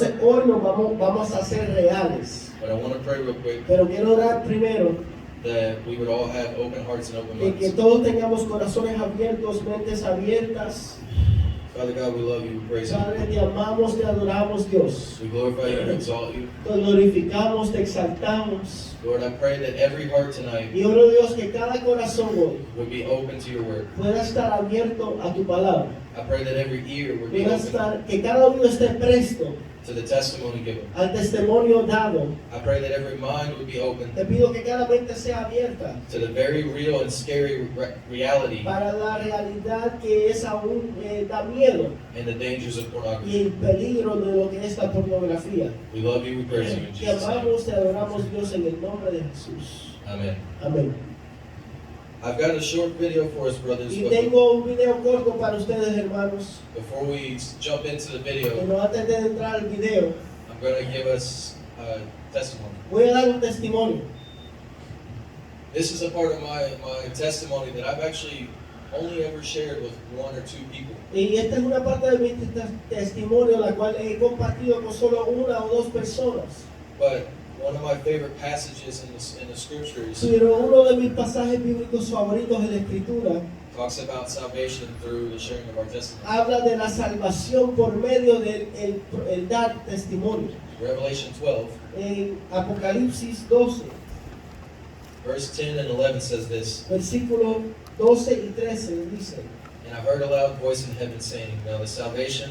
Entonces hoy nos vamos a hacer reales. But I want to pray real quick Pero quiero orar primero that we would all have open hearts and open de que minds. todos tengamos corazones abiertos, mentes abiertas. Father God, we love you, we praise you. Padre, te amamos, te adoramos, Dios. We glorify you and exalt you. Te glorificamos, te exaltamos. Lord, I pray that every heart tonight Y oro, Dios, que cada corazón hoy would be open to your word. pueda estar abierto a tu palabra. I pray that every ear would be Pueda open estar, que cada uno esté presto to the testimony given. al testimonio dado. I pray that every mind would be open Te pido que cada mente sea abierta to the very real and scary reality para la realidad que es aún da miedo and the dangers of y pornography. el peligro de lo que es la pornografía. We love you, we praise you in Te Jesus' name. amamos, te adoramos, Dios, en el nombre de Jesús. Amen. Amén. I've got a short video for us, brothers, Y but tengo un video corto para ustedes, hermanos. before we jump into the video, Pero antes de entrar al video, I'm going to give us a testimony. voy a dar un testimonio. This is a part of my testimony that I've actually only ever shared with one or two people. Y esta es una parte de mi testimonio, la cual he compartido con solo una o dos personas. But one of my favorite passages in the scriptures Pero uno de mis pasajes bíblicos favoritos en la Escritura talks about salvation through the sharing of our testimony. habla de la salvación por medio del el dar testimonio. Revelation 12, En Apocalipsis 12, verse 10 and 11 says this, versículos 12 y 13 dice: "And I heard a loud voice in heaven saying, Now the salvation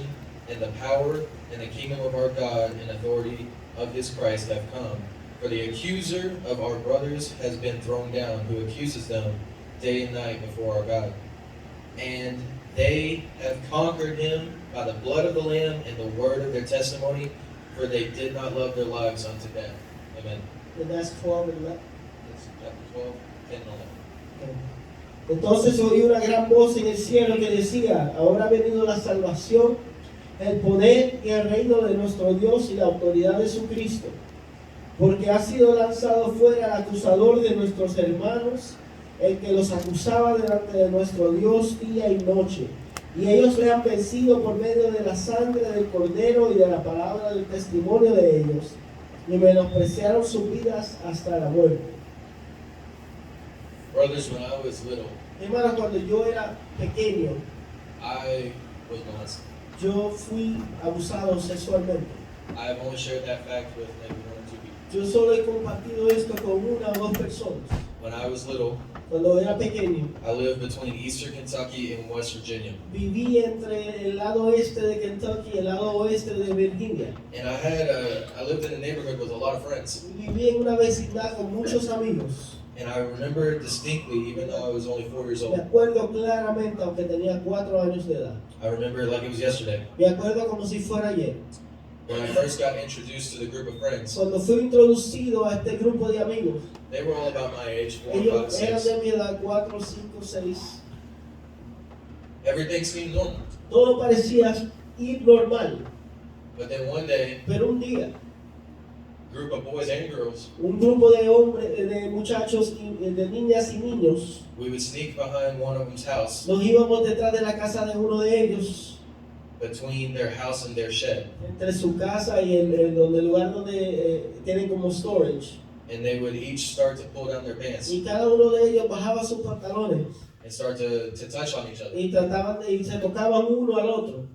and the power and the kingdom of our God and authority of his Christ have come. For the accuser of our brothers has been thrown down, who accuses them day and night before our God. And they have conquered him by the blood of the Lamb and the word of their testimony, for they did not love their lives unto death." Amen. And that's 12 and 11. That's chapter 12, 10 and 11. Entonces oí una gran voz en el cielo que decía: Ahora ha venido la salvación, el poder y el reino de nuestro Dios y la autoridad de su Cristo, porque ha sido lanzado fuera el acusador de nuestros hermanos, el que los acusaba delante de nuestro Dios día y noche. Y ellos le han vencido por medio de la sangre del Cordero y de la palabra del testimonio de ellos, y menospreciaron sus vidas hasta la muerte. Brothers, when I was little, Hermanos, cuando yo era pequeño, I was molested. yo fui abusado sexualmente. I have only shared that fact with maybe one or two people. Yo solo he compartido esto con una o dos personas. When I was little, Cuando era pequeño, I lived between Eastern Kentucky and West Virginia. viví entre el lado oeste de Kentucky y el lado oeste de Virginia. And I lived in a neighborhood with a lot of friends. Viví en una vecindad con muchos amigos. And I remember distinctly, even though I was only 4 years Me old, acuerdo claramente, aunque tenía 4 años de edad. I remember it like it was yesterday. Me acuerdo como si fuera ayer. When I first got introduced to the group of friends, Cuando fui introducido a este grupo de amigos, they were all about my age, 4, 5, ellos eran 6. de mi edad, 4, 5, 6. Everything seemed normal. Todo parecía ir normal. But then one day, Pero un día, a group of boys and girls, un grupo de hombres, de muchachos, de niñas y niños, we would sneak behind one of them's house, nos íbamos detrás de la casa de uno de ellos, between their house and their shed. entre su casa y el lugar donde tienen como storage. And they would each start to pull down their pants Y cada uno de ellos bajaba sus pantalones and start to touch on each other. y se tocaban uno al otro.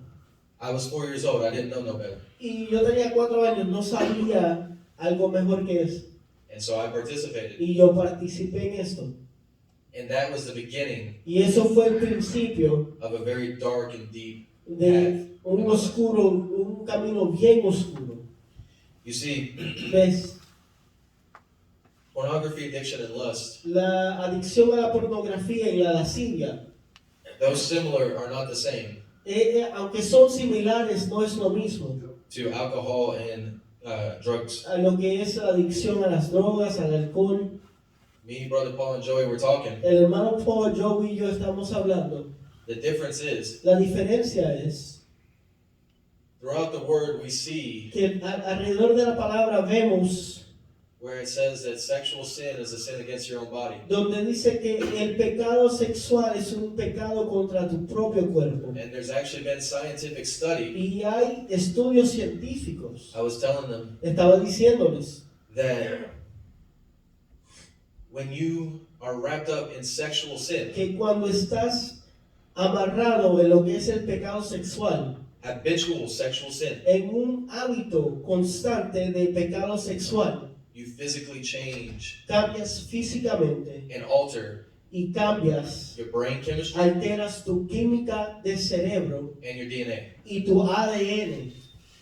I was 4 years old. I didn't know no better. Y yo tenía 4 años, no sabía algo mejor que eso. And so I participated. Y yo participé en esto. And that was the beginning Y eso fue el principio of a very dark and deep de un camino bien oscuro. You see, ¿Ves? pornography, addiction, and lust, La adicción a la pornografía y la lascivia, those similar are not the same aunque son similares, no es lo mismo to alcohol and drugs. a lo que es la adicción a las drogas, al alcohol. Me, Brother Paul, and Joey were talking. El hermano Paul, Joey y yo estamos hablando. The difference is, La diferencia es throughout the word we see que alrededor de la palabra vemos where it says that sexual sin is a sin against your own body. donde dice que el pecado sexual es un pecado contra tu propio cuerpo. And there's actually been scientific study. Y hay estudios científicos. I was telling them Estaba diciéndoles that when you are wrapped up in sexual sin, que cuando estás amarrado en lo que es el pecado sexual, habitual sexual sin, en un hábito constante de pecado sexual, you physically change cambias físicamente and alter y cambias, your brain chemistry alteras tu química del cerebro and your DNA. y tu ADN.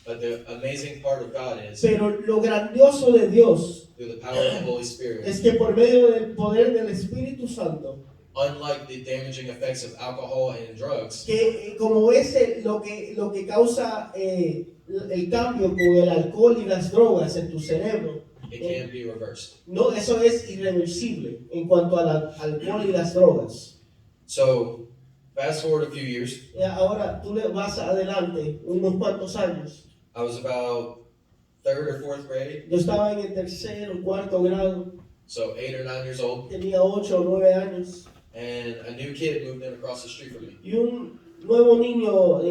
But the amazing part of God is, Pero lo grandioso de Dios through the power of the Holy Spirit, es que por medio del poder del Espíritu Santo, unlike the damaging effects of alcohol and drugs, que como es lo que causa el cambio con el alcohol y las drogas en tu cerebro, it can be reversed. no, eso es irreversible en cuanto al alcohol y las drogas. So, fast forward a few years, Ahora tú le vas adelante unos cuantos años. I was about 3rd or 4th grade, Yo estaba en el tercer o cuarto grado, so 8 or 9 years old, tenía 8 o 9 años, and a new kid moved in across the street from me. y un nuevo niño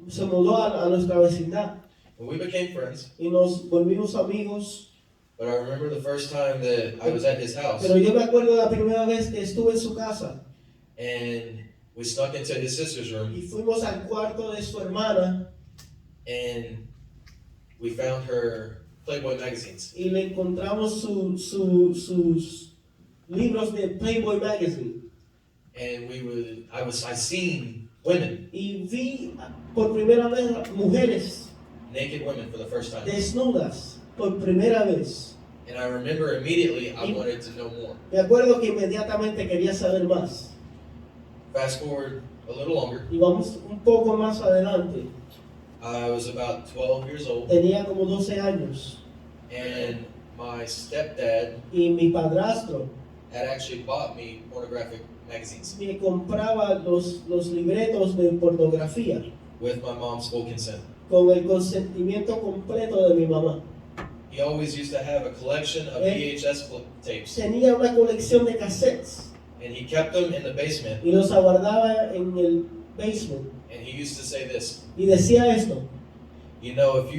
se mudó a nuestra vecindad And we became friends, y nos volvimos amigos. but I remember the first time that I was at his house, Pero yo me acuerdo la primera vez que estuve en su casa and we snuck into his sister's room, y fuimos al cuarto de su hermana and we found her Playboy magazines. y le encontramos sus libros de Playboy Magazine. And I seen women, Y vi por primera vez mujeres naked women for the first time. desnudas por primera vez. And I remember immediately I wanted to know more. Me acuerdo que inmediatamente quería saber más. Fast forward a little longer, Y vamos un poco más adelante. I was about 12 years old, Tenía como 12 años and my stepdad y mi padrastro had actually bought me pornographic magazines me compraba los libretos de pornografía with my mom's full consent. con el consentimiento completo de mi mamá. He always used to have a collection of VHS tapes, Tenía una colección de cassettes and he kept them in the basement, y los guardaba en el basement. and he used to say this, Y decía esto: you know, if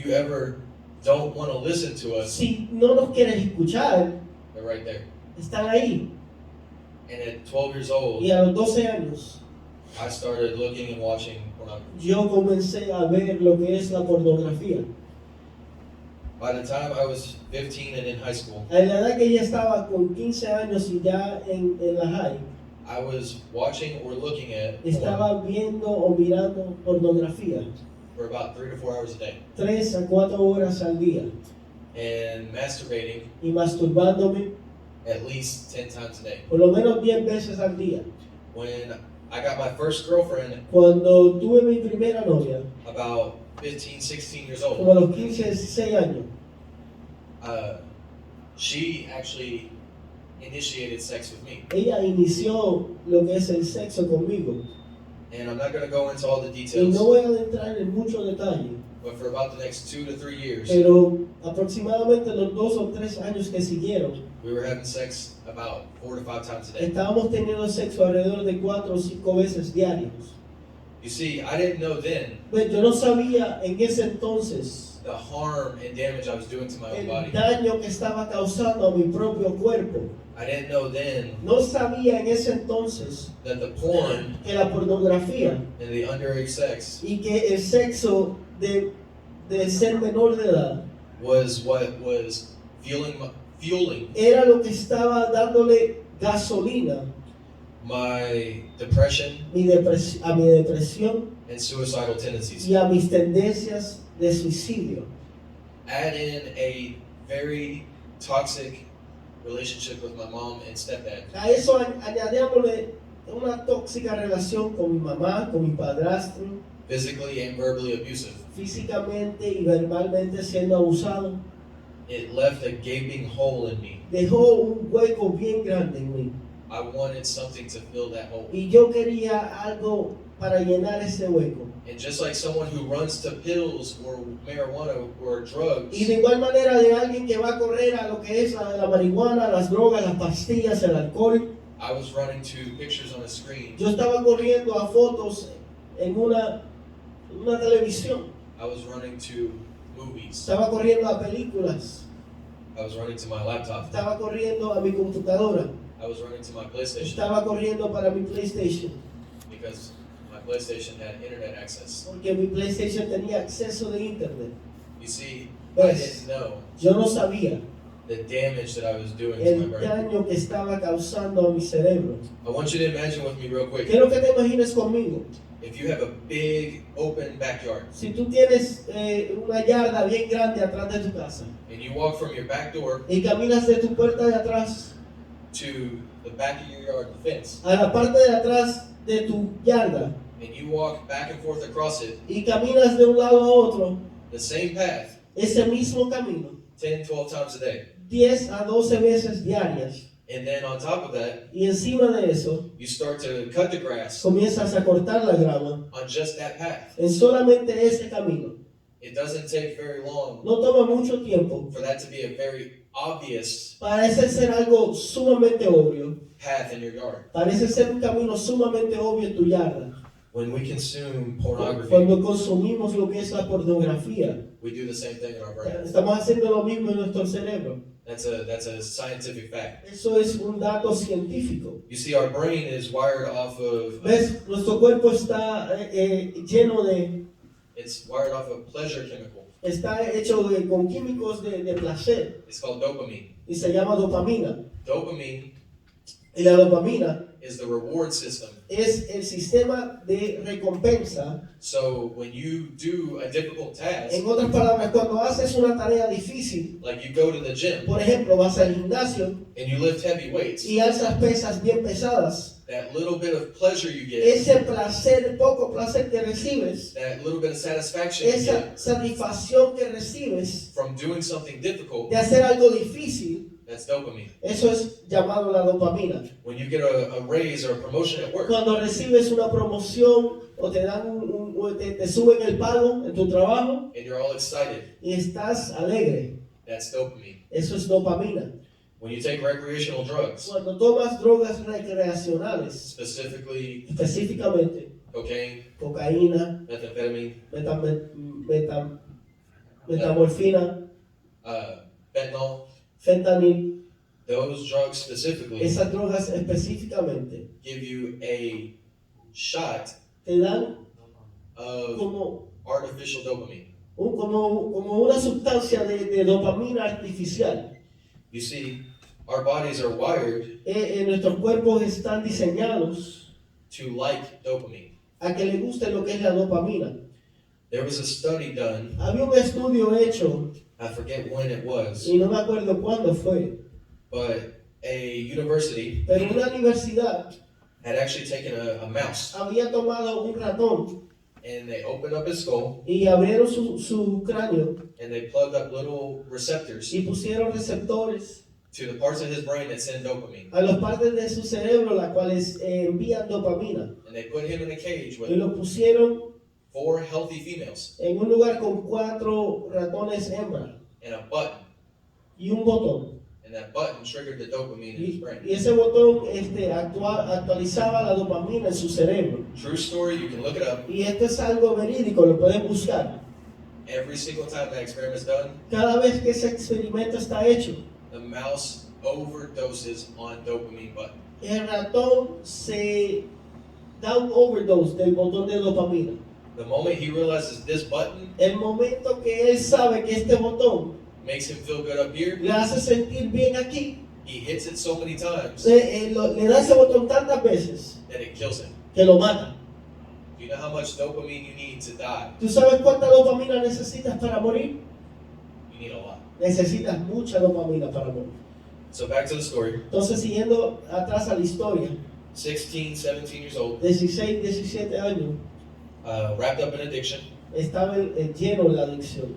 you ever don't want to listen to us, si no nos quieres escuchar, they're right there. están ahí. And at 12 years old, Y a los 12 años I started looking and watching pornography. yo comencé a ver lo que es la pornografía. By the time I was 15 and in high school, A la edad que ya estaba con 15 años y ya en la high, I was watching or looking at porn estaba viendo o mirando pornografía for about 3 to 4 hours a day, 3 a 4 horas al día and masturbating y masturbándome at least 10 times a day. por lo menos 10 veces al día. When I got my first girlfriend, Cuando tuve mi primera novia, about 15, 16 years como old, a los 15, 16 años, she actually initiated sex with me. ella inició lo que es el sexo conmigo. And I'm not going to go into all the Y details, no voy a entrar en mucho detalle, but for about the next 2 to 3 years, pero aproximadamente los 2 o 3 años que siguieron, we were having sex about 4 to 5 times a day. estábamos teniendo sexo alrededor de 4 o 5 veces diarios. You see, I didn't know then Pues yo no sabía en ese entonces the harm and damage I was doing to my own el body. daño que estaba causando a mi propio cuerpo. I didn't know then No sabía en ese entonces that the porn que la pornografía and the underage sex y que el sexo de ser menor de edad was what was fueling era lo que estaba dándole gasolina my depression a mi depresión and suicidal tendencies. y a mis tendencias de suicidio. Add in a very toxic relationship with my mom and stepdad. A eso añadíamosle una tóxica relación con mi mamá, con mi padrastro, Physically and verbally abusive. físicamente y verbalmente siendo abusado. It left a gaping hole in me. Dejó un hueco bien grande en mí. I wanted something to fill that hole. Y yo quería algo para llenar ese hueco. And just like someone who runs to pills or marijuana or drugs, Y de igual manera de alguien que va a correr a lo que es la marihuana, las drogas, las pastillas, el alcohol. I was running to pictures on a screen. Yo estaba corriendo a fotos en una televisión. I was running to movies. Estaba corriendo a películas. I was running to my laptop. Estaba corriendo a mi computadora. I was running to my PlayStation. Estaba corriendo para mi PlayStation. Because my PlayStation had internet access. Porque mi PlayStation tenía acceso de internet. You see, I Pues, didn't know yo no sabía the damage that I was doing to my el brain. daño que estaba causando a mi cerebro. I want you to imagine with me real quick. Quiero que te imagines conmigo. If you have a big open backyard Si tú tienes una yarda bien grande atrás de tu casa and you walk from your back door y caminas de tu puerta de atrás to the back of your yard, the fence, a la parte de atrás de tu yarda and you walk back and forth across it, y caminas de un lado a otro, the same path, ese mismo camino, 10, 12 times a day. 10 a 12 veces diarias, And then on top of that, y encima de eso you start to cut the grass comienzas a cortar la grama on just that path. en solamente ese camino. It doesn't take very long No toma mucho tiempo, for that to be a very obvious parece ser algo sumamente obvio, path in your yard. parece ser un camino sumamente obvio en tu yarda. When we consume pornography, Cuando consumimos lo que es la pornografía, we do the same thing in our brain. estamos haciendo lo mismo en nuestro cerebro. That's a scientific fact. Eso es un dato científico. You see, our brain is wired off of ¿Ves? Nuestro cuerpo está lleno de, it's wired off of pleasure chemical. está hecho con químicos de placer It's called dopamine. y se llama dopamina. Dopamine Y la dopamina is the reward system. es el sistema de recompensa. So when you do a difficult task, En otras palabras, cuando haces una tarea difícil, like you go to the gym por ejemplo, vas al gimnasio and you lift heavy weights, y alzas pesas bien pesadas, that little bit of pleasure you get, ese placer, poco placer que recibes, that little bit of satisfaction you esa get satisfacción que recibes from doing something difficult, de hacer algo difícil, that's dopamine. eso es llamado la dopamina. When you get a raise or a promotion at work, Cuando recibes una promoción o te dan te suben el pago en tu trabajo and you're all excited, y estás alegre, that's dopamine. eso es dopamina. When you take recreational drugs, Cuando tomas drogas recreacionales, specifically específicamente cocaine, cocaína, methamphetamine, metamorfina, fentanyl, fentanil, those drugs specifically esas drogas específicamente give you a shot te dan of como artificial dopamine. como una sustancia de dopamina artificial. You see, our bodies are wired Nuestros cuerpos están diseñados to like dopamine. a que le guste lo que es la dopamina. There was a study done, Había un estudio hecho, I forget when it was, y no me acuerdo cuándo fue, but a university pero una universidad had actually taken a mouse había tomado un ratón and they opened up his skull y abrieron su cráneo and they plugged up little receptors y pusieron receptores to the parts of his brain that send dopamine. a las partes de su cerebro las cuales envían dopamina And they put him in a cage y with lo pusieron 4 healthy females en un lugar con 4 ratones hembra and a button. y un botón. And that button triggered the dopamine in his brain. Y ese botón actualizaba la dopamina en su cerebro. True story, you can look it up. Y esto es algo verídico, lo pueden buscar. Every single time that experiment's done, Cada vez que ese experimento está hecho, the mouse overdoses on dopamine button. el ratón se da un overdose del botón de dopamina. The moment he realizes this button El momento que él sabe que este botón makes him feel good up here, le hace sentir bien aquí, he hits it so many times le da ese botón tantas veces that it kills him. que lo mata. Do you know how much dopamine you need to die? ¿Tú sabes cuánta dopamina necesitas para morir? You need a lot. Necesitas mucha dopamina para morir. So back to the story. Entonces, siguiendo atrás a la historia, 16, 17 years old, 16, 17 años, wrapped up in addiction, estaba lleno en la adicción,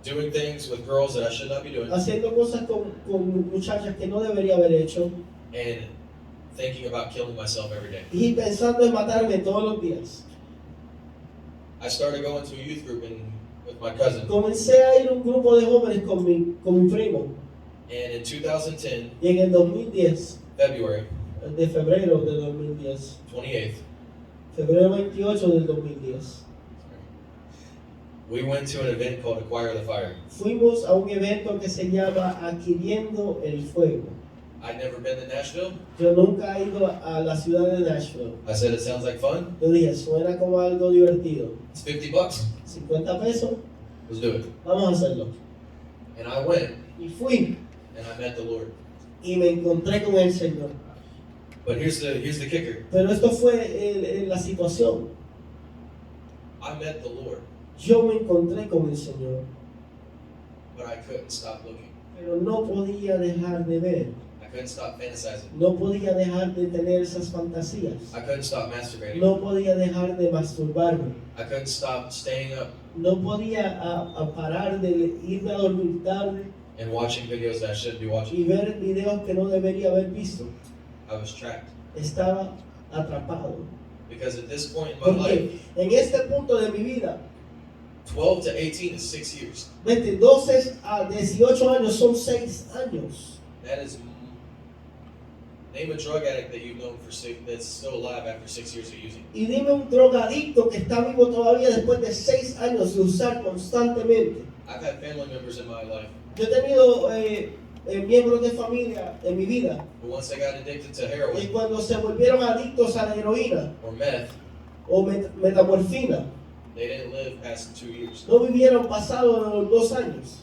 doing things with girls that I should not be doing, haciendo cosas con muchachas que no debería haber hecho and thinking about killing myself every day. y pensando en matarme todos los días. I started going to a youth group with my cousin. Comencé a ir a un grupo de jóvenes con mi primo. And in 2010, Y en el 2010, February de febrero del 2010, 28th, febrero 28 del 2010, we went to an event called Acquire the Fire. fuimos a un evento que se llama Adquiriendo el Fuego. I'd never been to Nashville. Yo nunca he ido a la ciudad de Nashville. I said, it sounds like fun. Yo dije, suena como algo divertido. It's $50. 50 pesos, Let's do it. vamos a hacerlo. And I went Y fui and I met the Lord. y me encontré con el Señor. But here's the kicker. Pero esto fue la situación. I met the Lord, Yo me encontré con el Señor, but I couldn't stop looking. pero no podía dejar de ver. I couldn't stop fantasizing. No podía dejar de tener esas fantasías. I couldn't stop masturbating. No podía dejar de masturbarme. I couldn't stop staying up No podía a parar de irme a dormir tarde and watching videos that I shouldn't be watching. y ver videos que no debería haber visto. I was trapped. Estaba atrapado. Because at this point in my Porque life, en este punto de mi vida, 12 to 18 is 6 years. desde 12 a 18 años son 6 años. That is, name a drug addict that you've known that's still alive after 6 years of using. Y dime un drogadicto que está vivo todavía después de 6 años de usar constantemente. I've had family members in my life Yo he tenido miembros de familia en mi vida who once they got addicted to y heroin cuando se volvieron adictos a la heroína or meth, o metamorfina, they didn't live past 2 years. no vivieron pasado los 2 años.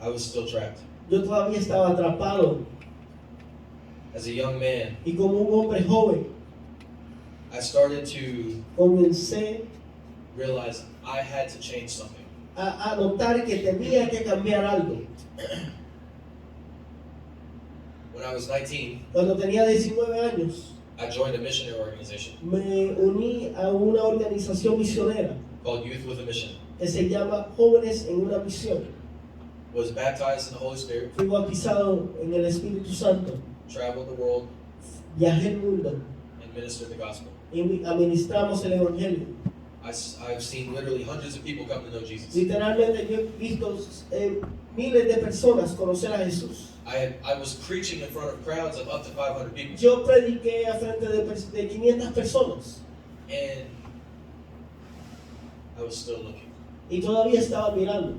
I was still trapped. Yo todavía estaba atrapado As a young man, y como un hombre joven I started to comencé realize I had to change something. a notar que tenía que cambiar algo. When I was 19, Cuando tenía 19 años, I joined a missionary organization me uní a una organización misionera called Youth with a Mission. que se llama Jóvenes en una Misión. Was baptized in the Holy Spirit, Fui bautizado en el Espíritu Santo, traveled the world, viajé el mundo and ministered the gospel. y administramos el Evangelio. I've seen literally hundreds of people come to know Jesus. Literalmente yo he visto miles de personas conocer a Jesús. I was preaching in front of crowds of up to 500 people. Yo prediqué a frente de 500 personas And I was still looking. y todavía estaba mirando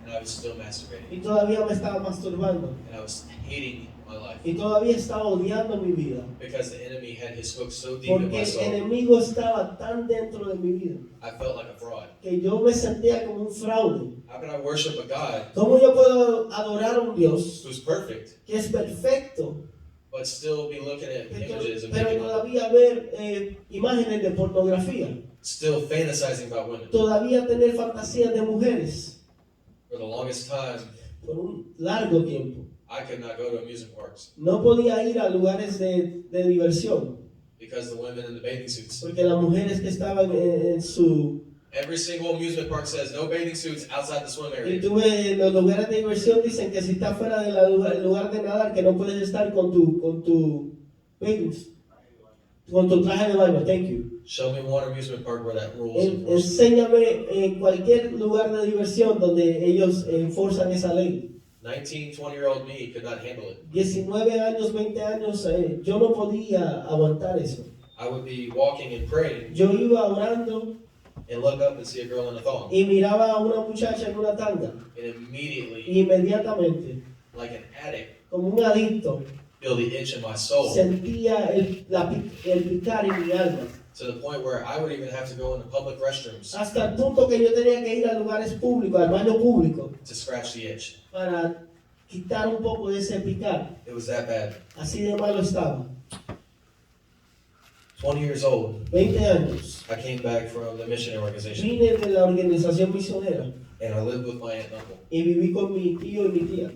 And I was still masturbating. y todavía me estaba masturbando And I was hating my life. y todavía estaba odiando mi vida Because the enemy had his hook so deep in porque my el soul, enemigo estaba tan dentro de mi vida I felt like a fraud. que yo me sentía como un fraude. How can I worship a God ¿Cómo yo puedo adorar a un Dios who's perfect, que es perfecto, but still be looking at images and pero making money? todavía ver imágenes de pornografía? Still fantasizing about women? Todavía tener fantasías de mujeres For the longest time, por un largo tiempo. I could not go to amusement parks No podía ir a lugares de diversión because the women in the bathing suits. porque las mujeres que estaban en su... Every single amusement park says no bathing suits outside the swim Y area. tuve los lugares de diversión dicen que si estás fuera del lugar de nadar que no puedes estar con tu traje de baño. Thank you. Show me one amusement park where that rule is enforced. Enséñame en cualquier lugar de diversión donde ellos enforzan esa ley. 19, 20-year-old me could not handle it. 19 años, 20 años, yo no podía aguantar eso. I would be walking and praying Yo iba orando and look up and see a girl in a thong. y miraba a una muchacha en una tanga. And immediately, Inmediatamente, like an addict, como un adicto, feel the itch in my soul sentía el picar en mi alma. to the point where I would even have to go into public restrooms Hasta el punto que yo tenía que ir a lugares públicos, al baño público, to scratch the itch. para quitar un poco de ese picar. It was that bad. Así de malo estaba. 20 years old, 20 años. I came back from the missionary organization Vine de la organización misionera and I lived with my aunt and uncle. y viví con mi tío y mi tía.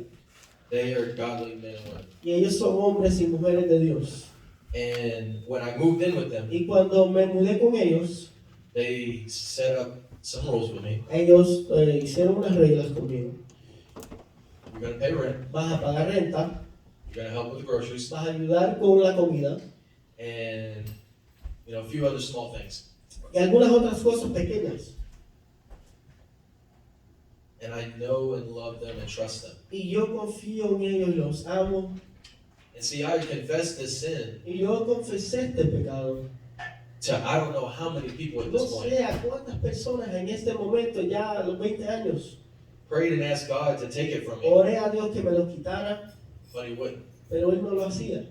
They are godly men and women. Y ellos son hombres y mujeres de Dios. And when I moved in with them, Y cuando me mudé con ellos, they set up some rules with me. ellos hicieron unas reglas conmigo. You're going to pay rent. Vas a pagar renta, You're going to help with the groceries. vas a ayudar con la comida And, a few other small things. y algunas otras cosas pequeñas. And I know and love them and trust them. Y yo confío en ellos y los amo. And see, I confessed this sin Y yo confesé este pecado. to I don't know how many people at No this point. sé a cuántas personas en este momento, ya a los 20 años, Prayed and asked God to take it from me, oré a Dios que me lo quitara, but He wouldn't. pero Él no lo hacía.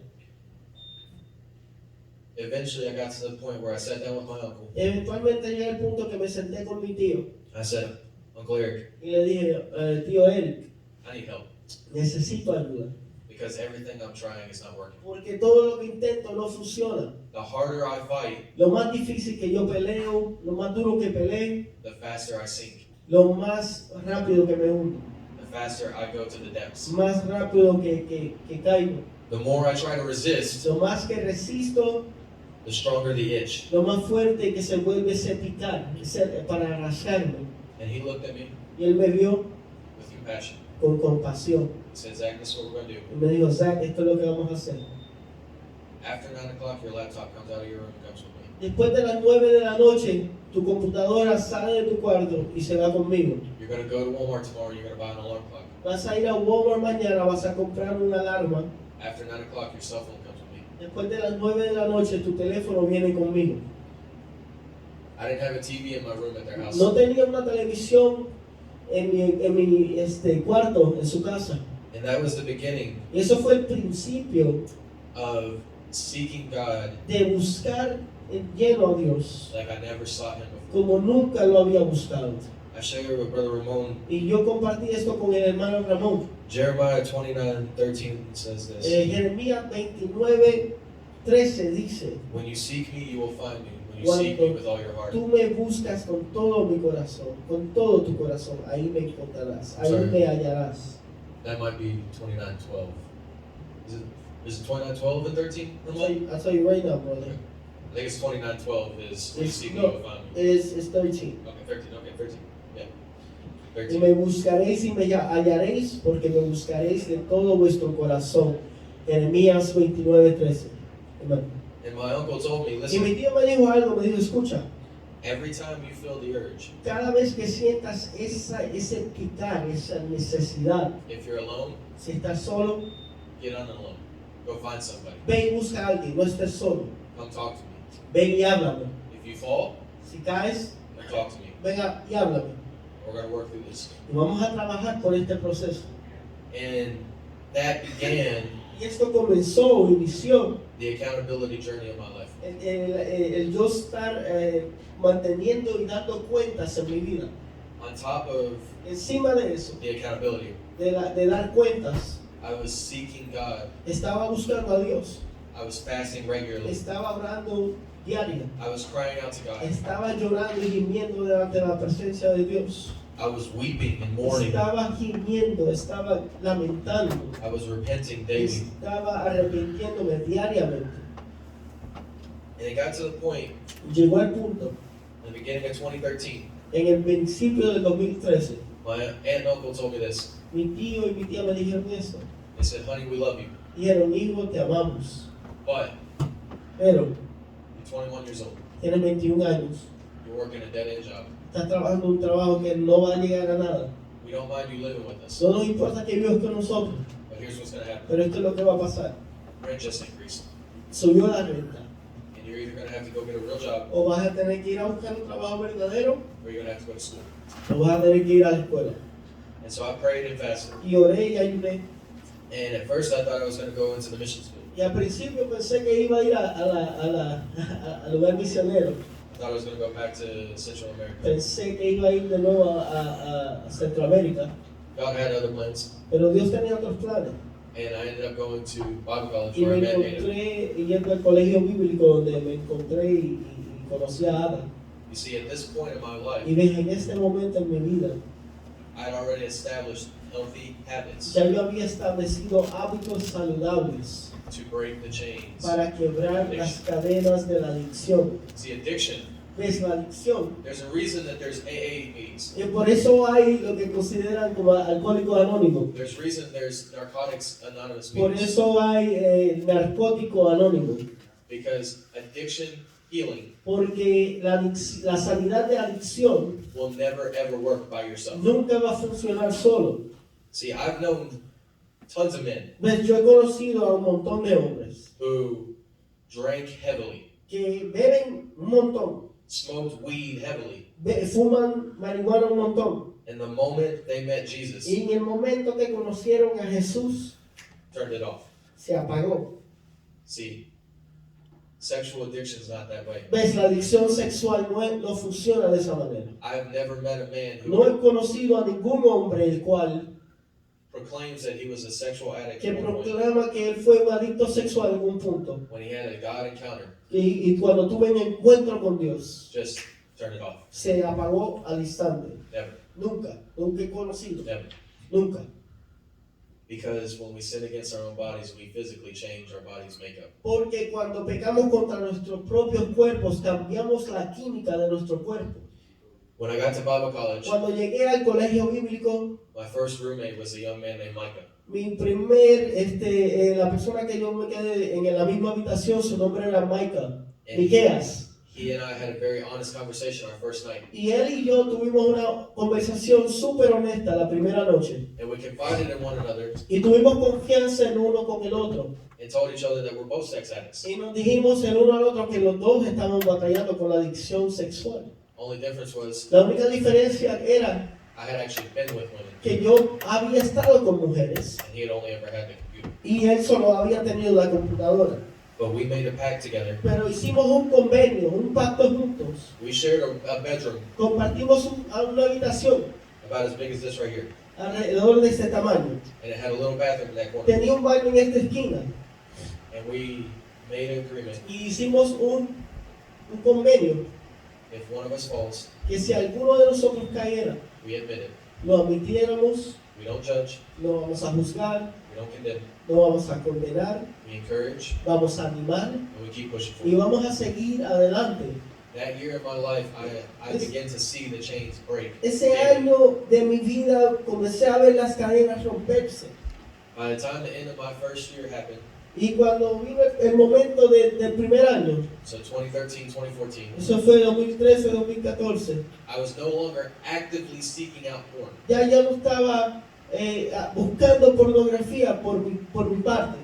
Eventually, I got to the point where I sat down with my uncle. Eventualmente llegué al punto que me senté con mi tío I said, Uncle Eric, y le dije, tío Eric, I need help necesito ayuda. because everything I'm trying is not working. Porque todo lo que intento no funciona. The harder I fight, Lo más difícil que yo peleo, lo más duro que pelee, the faster I sink, lo más rápido que me hundo, the faster I go to the depths. más rápido que caigo. The more I try to resist, Lo más que resisto, the stronger the itch. lo más fuerte que se vuelve ese picar, para rascarme. And he looked at me Y él me vio with compassion. con compasión. He said, Zach, this is what we're going to do. Y me dijo, Zach, esto es lo que vamos a hacer. After 9 o'clock, your laptop comes out of your room and comes with me. Después de las 9 de la noche, tu computadora sale de tu cuarto y se va conmigo. You're going to go to Walmart tomorrow, you're going to buy an alarm clock. Vas a ir a Walmart mañana, vas a comprar una alarma. After 9 o'clock, your cell phone comes with me. Después de las 9 de la noche, tu teléfono viene conmigo. I didn't have a TV in my room at their house. No tenía una televisión en mi cuarto, en su casa. And that was the beginning Y eso fue el principio of seeking God de buscar en lleno a Dios, like I never sought Him before. como nunca lo había buscado. I shared with Brother Ramon. Y yo compartí esto con el hermano Ramón. Jeremiah 29:13 says this. Jeremías 29:13 dice, When you seek me, you will find me. When you seek me with all your heart. tú me buscas con todo mi corazón, con todo tu corazón, ahí me encontrarás, ahí Sorry. me hallarás. That might be 29:12. Is it 29:12 and 13? I'll tell you right now, brother. I think it's 29:12 is when you seek me, No, you will find me. it's 13. Okay, 13. Okay, 13. Yeah. Y 13. me buscaréis y me hallaréis, porque me buscaréis de todo vuestro corazón. Jeremías 29:13. Amen. And my uncle told me, Y mi listen, tío me dijo algo, me dijo, escucha, every time you feel the urge, cada vez que sientas ese picar, esa necesidad, if you're alone, si estás solo, get on alone. Go find somebody. ven y busca a alguien, no estés solo. Come talk to me. Ven y háblame. If you fall, Si caes, come talk to me. venga y háblame. We're going to work through this. Y vamos a trabajar por este proceso. And that began Y esto comenzó, inició, the accountability journey of my life. el yo estar manteniendo y dando cuentas en mi vida. On top of Encima de eso, the accountability, de dar cuentas, I was seeking God. estaba buscando a Dios, I was fasting regularly. estaba orando diario, I was crying out to God. estaba llorando y gimiendo delante de la presencia de Dios, I was weeping and mourning. estaba gimiendo, estaba lamentando, I was repenting daily. estaba arrepintiéndome diariamente. And it got to the point Llegó al punto, in the beginning of 2013, en el principio del 2013, my aunt and uncle told me this. mi tío y mi tía me dijeron esto. They said, honey, we love you, Dijeron, hijo, te amamos, but pero you're 21 years old. tienes 21 años, You're working a dead-end job. estás trabajando un trabajo que no va a llegar a nada. We don't mind you living with us, No nos importa que vivas con nosotros, but here's what's going to happen. pero esto es lo que va a pasar. Rent just increased. Subió la renta, And you're either going to have to go get a real job, o vas a tener que ir a buscar un trabajo verdadero, or you're going to have to go to school. o vas a tener que ir a la escuela. And so I prayed and fasted. Y oré y ayuné. And at first I thought I was going to go into the mission school. Y al principio pensé que iba a ir al lugar misionero. I thought I was going to go back to Central America. Pensé que iba a ir de nuevo a Centroamérica. God had other plans. Pero Dios tenía otros planes. And I ended up going to Bible college Y where me I met Ada. encontré yendo al colegio bíblico donde me encontré y conocí a Ada. You see, at this point in my Y life, ves, en este momento en mi vida, I had already established healthy habits ya yo había establecido hábitos saludables to break the chains. para quebrar las cadenas de la adicción. See, addiction, ¿Ves? La adicción. there's a reason that there's AA meetings. Y por eso hay lo que consideran como alcohólicos anónimos. There's reason there's Narcotics Anonymous Por meetings. eso hay narcótico anónimo. Because addiction healing Porque la sanidad de adicción will never ever work by yourself. nunca va a funcionar solo. See, I've known tons of men ¿Ves? Yo he conocido a un montón de hombres who drank heavily, que beben un montón, smoked weed heavily, fuman marihuana un montón, and the moment they met Jesus, y en el momento que conocieron a Jesús turned it off. se apagó. See, sexual addiction is not that way. ¿Ves? La adicción sexual no funciona de esa manera. I've never met a man who No he conocido a ningún hombre el cual proclaims that he was a sexual addict que at one point, proclama que él fue un adicto sexual en un punto. when he had a God encounter, Y cuando tuve un encuentro con Dios, just turn it off. se apagó al instante. Never, Nunca he conocido. never. Nunca. Because when we sin against our own bodies, we physically change our body's makeup. Porque cuando pecamos contra nuestros propios cuerpos, cambiamos la química de nuestro cuerpo. When I got to Bible college, Cuando llegué al colegio bíblico, my first roommate was a young man named Micah. mi la persona que yo me quedé en la misma habitación, su nombre era Miqueas. He and I had a very honest conversation our first night. Y él y yo tuvimos una conversación súper honesta la primera noche. And we confided in one another Y tuvimos confianza en uno con el otro. and told each other that we're both sex addicts. Y nos dijimos el uno al otro que los dos estábamos batallando con la adicción sexual. Only difference was La única diferencia era I had actually been with women que yo había estado con mujeres and he had only ever had the computer. y él solo había tenido la computadora. But we made a pact together. Pero hicimos un convenio, un pacto juntos. We shared a bedroom Compartimos una habitación about as big as this right here. alrededor de este tamaño. And it had a little bathroom in that corner. Tenía un baño en esta esquina. And we made an agreement. Y hicimos un convenio If one of us falls, que si alguno de nosotros cayera, we admit it. lo admitiéramos, We don't judge. no vamos a juzgar, We don't condemn. no vamos a condenar, We encourage. vamos a animar And we keep pushing y forward. vamos a seguir adelante. That year of my life, I began to see the chains break. Ese daily. año de mi vida comencé a ver las cadenas romperse. By the time the end of my first year happened, Y cuando vino el momento del primer año, so 2013, 2014, eso fue 2013, 2014, I was no longer actively seeking out porn. ya no estaba buscando pornografía por mi parte,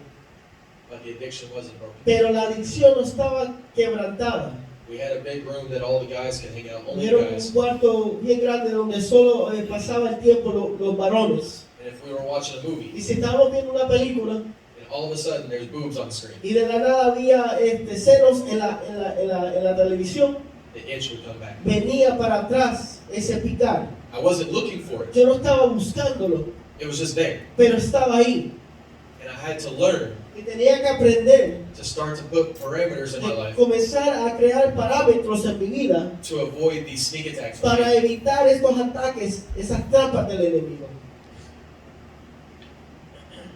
But the addiction wasn't broken. pero la adicción no estaba quebrantada. We had a big room that all the guys could hang out, only Era un guys. cuarto bien grande donde solo pasaba el tiempo los varones. And if we were watching a Y movie, si estábamos viendo una película and all of a sudden there's boobs on the screen, y de la nada había senos en la televisión, the itch would come back. venía para atrás ese picar. I wasn't looking for it. Yo no estaba buscándolo, It was just there. pero estaba ahí. And I had to learn Y tenía que aprender to start to put parameters in my de life comenzar a crear parámetros en mi vida to avoid these sneak attacks. para evitar estos ataques, esas trampas del enemigo.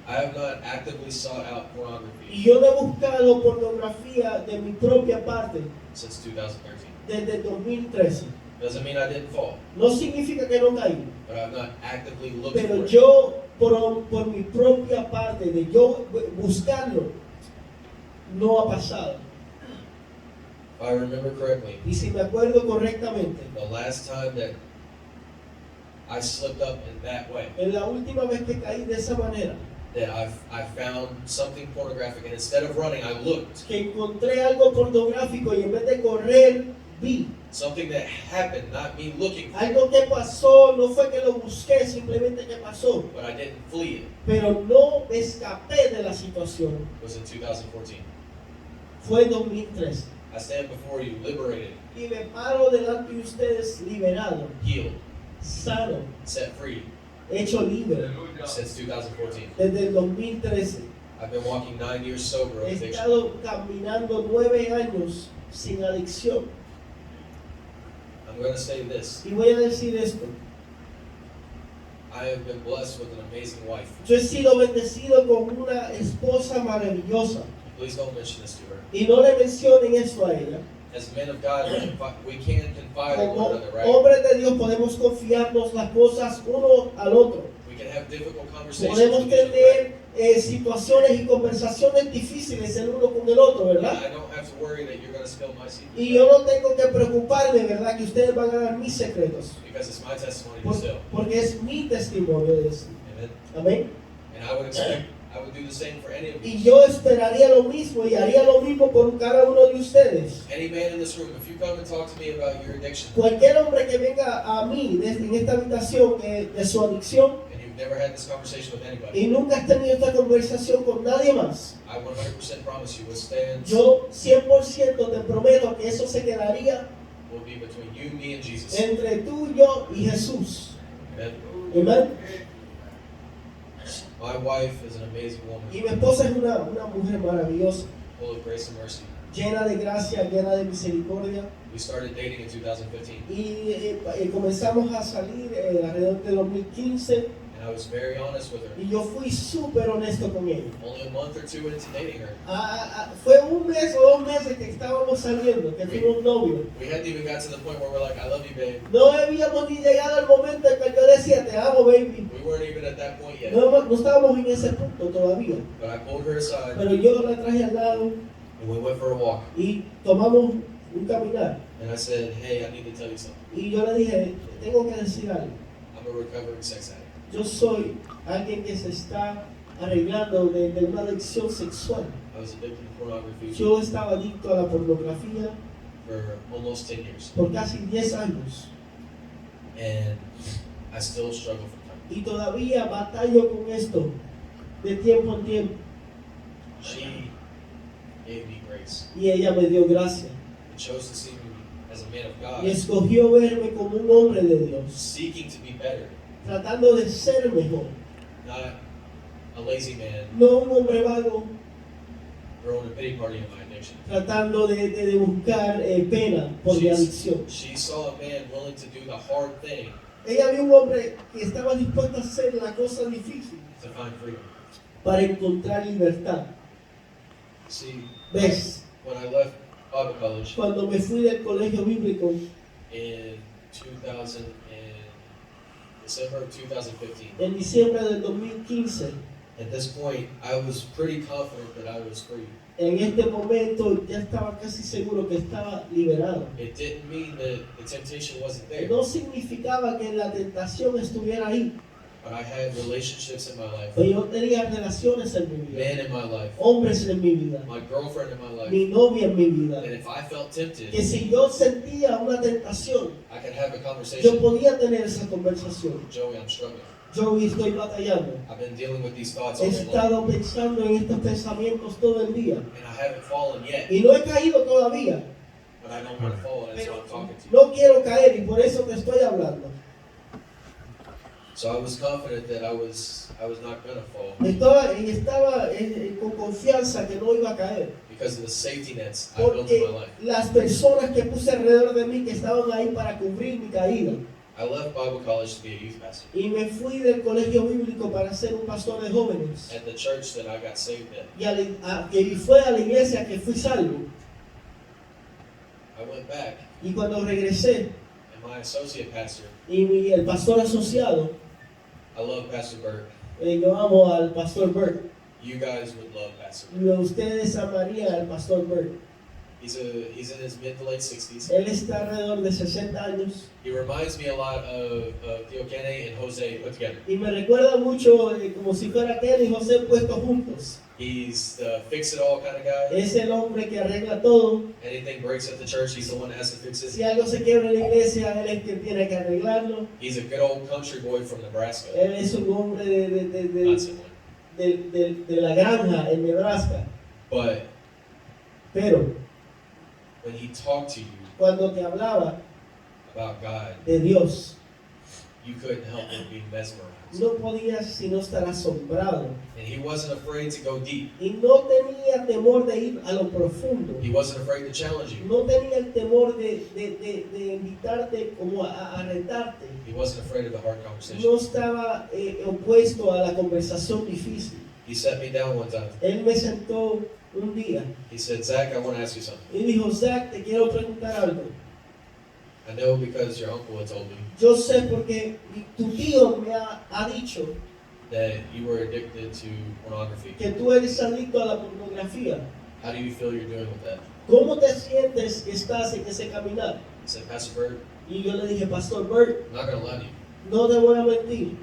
I have not actively sought out Y pornography yo no he buscado pornografía de mi propia parte since 2013. desde el 2013. Doesn't mean I didn't fall, No significa que no caí, but I've not actively looked pero for it. yo por mi propia parte, de yo buscarlo, no ha pasado. If I remember correctly, Y si me acuerdo correctamente, the last time that I slipped up in that way, en la última vez que caí de esa manera, that I found something pornographic, and instead of running, I looked. que encontré algo pornográfico y en vez de correr, vi. Something that happened, not me looking for it, Algo que pasó, no fue que lo busqué, simplemente que pasó. but I didn't flee it. Pero no me escapé de la situación. It was in 2014. Fue en 2013. I stand before you liberated, Y me paro delante de ustedes liberado, healed, sano, set free hecho libre. since 2014. Desde el 2013. I've been walking 9 years sober of He addiction. estado caminando 9 años sin adicción. I'm going to say this. Y voy a decir esto. I have been blessed with an amazing wife. Yo he sido bendecido con una esposa maravillosa. Please don't mention this to her. Y no le mencionen esto a ella. As men of God, we can confide in one Como another, right? hombres de Dios podemos confiarnos las cosas uno al otro. We can have difficult conversations Podemos with each other, right? tener situaciones y conversaciones difíciles el uno con el otro, And ¿verdad? I don't have to worry that you're going to spill my secrets, Y yo no tengo que preocuparme, ¿verdad? Que ustedes van a dar mis secretos. because it's my testimony to tell. Porque es mi testimonio de eso. Amen. Amén. And I would expect, I would do the same for any of Y you. yo esperaría lo mismo y haría lo mismo por cada uno de ustedes. Any man in this room, if you come and talk to me about your addiction, Cualquier hombre que venga a mí en esta habitación de su adicción and you've never had this conversation with anybody, y nunca has tenido esta conversación con nadie más, I 100% promise you what stands yo 100% te prometo que eso se quedaría will be between you, me, and Jesus. entre tú, yo y Jesús. Amen. Amén. My wife is an amazing woman, Y mi esposa es una mujer maravillosa, full of grace and mercy. llena de gracia, llena de misericordia. We started dating in 2015, Y comenzamos a salir alrededor de 2015 and I was very honest with her. y yo fui súper honesto con ella. Only a month or two into dating her, Fue un mes o 2 meses que estábamos saliendo, que fuimos novios. we hadn't even got to the point where we're like, I love you, babe. No habíamos ni llegado al momento en que yo decía, te amo, baby. We weren't even at that point yet. No estábamos en ese punto todavía. But I pulled her aside, Pero yo la traje al lado and we went for a walk. y tomamos un caminar. And I said, hey, I need to tell you something. Y yo le dije, tengo que decir algo. I'm a recovering sex addict. Yo soy alguien que se está arreglando de una adicción sexual. I was addicted to pornography Yo estaba adicto a la pornografía for almost 10 years. por casi 10 años. And I still struggle from time. Y todavía batallo con esto de tiempo en tiempo. She gave me grace Y ella me dio gracia. and chose to see me as a man of Y God, escogió verme como un hombre de Dios. seeking to be better, Tratando de ser mejor. not a lazy man No un hombre vago. throwing a pity party in my addiction. Tratando de buscar pena por mi adicción. She saw a man willing to do the hard thing Ella vio un hombre que estaba dispuesto a hacer la cosa difícil to find freedom. para encontrar libertad. See, ¿Ves? when I left Bible college Cuando me fui del colegio bíblico in December of 2015, en diciembre del 2015, at this point, I was pretty confident that I was free. en este momento ya estaba casi seguro que estaba liberado. It didn't mean that the temptation wasn't there, No significaba que la tentación estuviera ahí, but I had relationships in my life, pero yo tenía relaciones en mi vida, men in my life, hombres en mi vida, my girlfriend in my life, mi novia en mi vida, and if I felt tempted, que si yo sentía una tentación, I could have a yo conversation. podía tener esa conversación. Joey, I'm struggling. Yo estoy batallando. I've been dealing with these thoughts He all day long, estado pensando en estos pensamientos todo el día and I haven't fallen yet, y no he caído todavía. but I don't want to fall, and that's why Pero I'm talking to you. no quiero caer y por eso te estoy hablando. So I was confident that I was not gonna fall Estaba con confianza que no iba a caer. because of the safety nets I built in Porque my life. las personas que puse alrededor de mí que estaban ahí para cubrir mi caída. I left Bible college to be a youth pastor Y me fui del colegio bíblico para ser un pastor de jóvenes. at the church that I got saved at. Y fue a la iglesia que fui salvo. I went back, Y cuando regresé, and my associate pastor, el pastor asociado, I love Pastor Bert. yo amo al pastor Bert. You guys would love Pastor Bert. Y ustedes amarían al pastor Bert. He's in his mid to late 60s. Él está alrededor de 60 años. He reminds me a lot of Theo Kenne and Jose put together. Y me recuerda mucho como si fuera Ken y José puestos juntos. He's the fix-it-all kind of guy. Es el hombre que arregla todo. Anything breaks at the church, he's the one that has to fix Si it. algo se quiebra en la iglesia, él es el que tiene que arreglarlo. He's a good old country boy from Nebraska. Él es un hombre Not someone. de la granja en Nebraska. But Pero when he talked to you cuando te hablaba about God, de Dios, you couldn't help but be mesmerized. no podías sino estar asombrado. And he wasn't afraid to go deep. Y no tenía temor de ir a lo profundo. He wasn't afraid to challenge you. No tenía el temor de invitarte como a retarte. He wasn't afraid of the hard conversation. No estaba opuesto a la conversación difícil. He sat me down one time. Él me sentó un día He said, Zach, I want to ask you something. y dijo, Zach, te quiero preguntar algo. I know because your uncle had told me Yo sé porque tu tío me ha dicho that you were addicted to pornography. que tú eres adicto a la pornografía. How do you feel you're doing with that? ¿Cómo te sientes que estás en ese caminar? I said, Pastor Bird, Y yo le dije, Pastor Bert, I'm not going to lie to you. no te voy a mentir.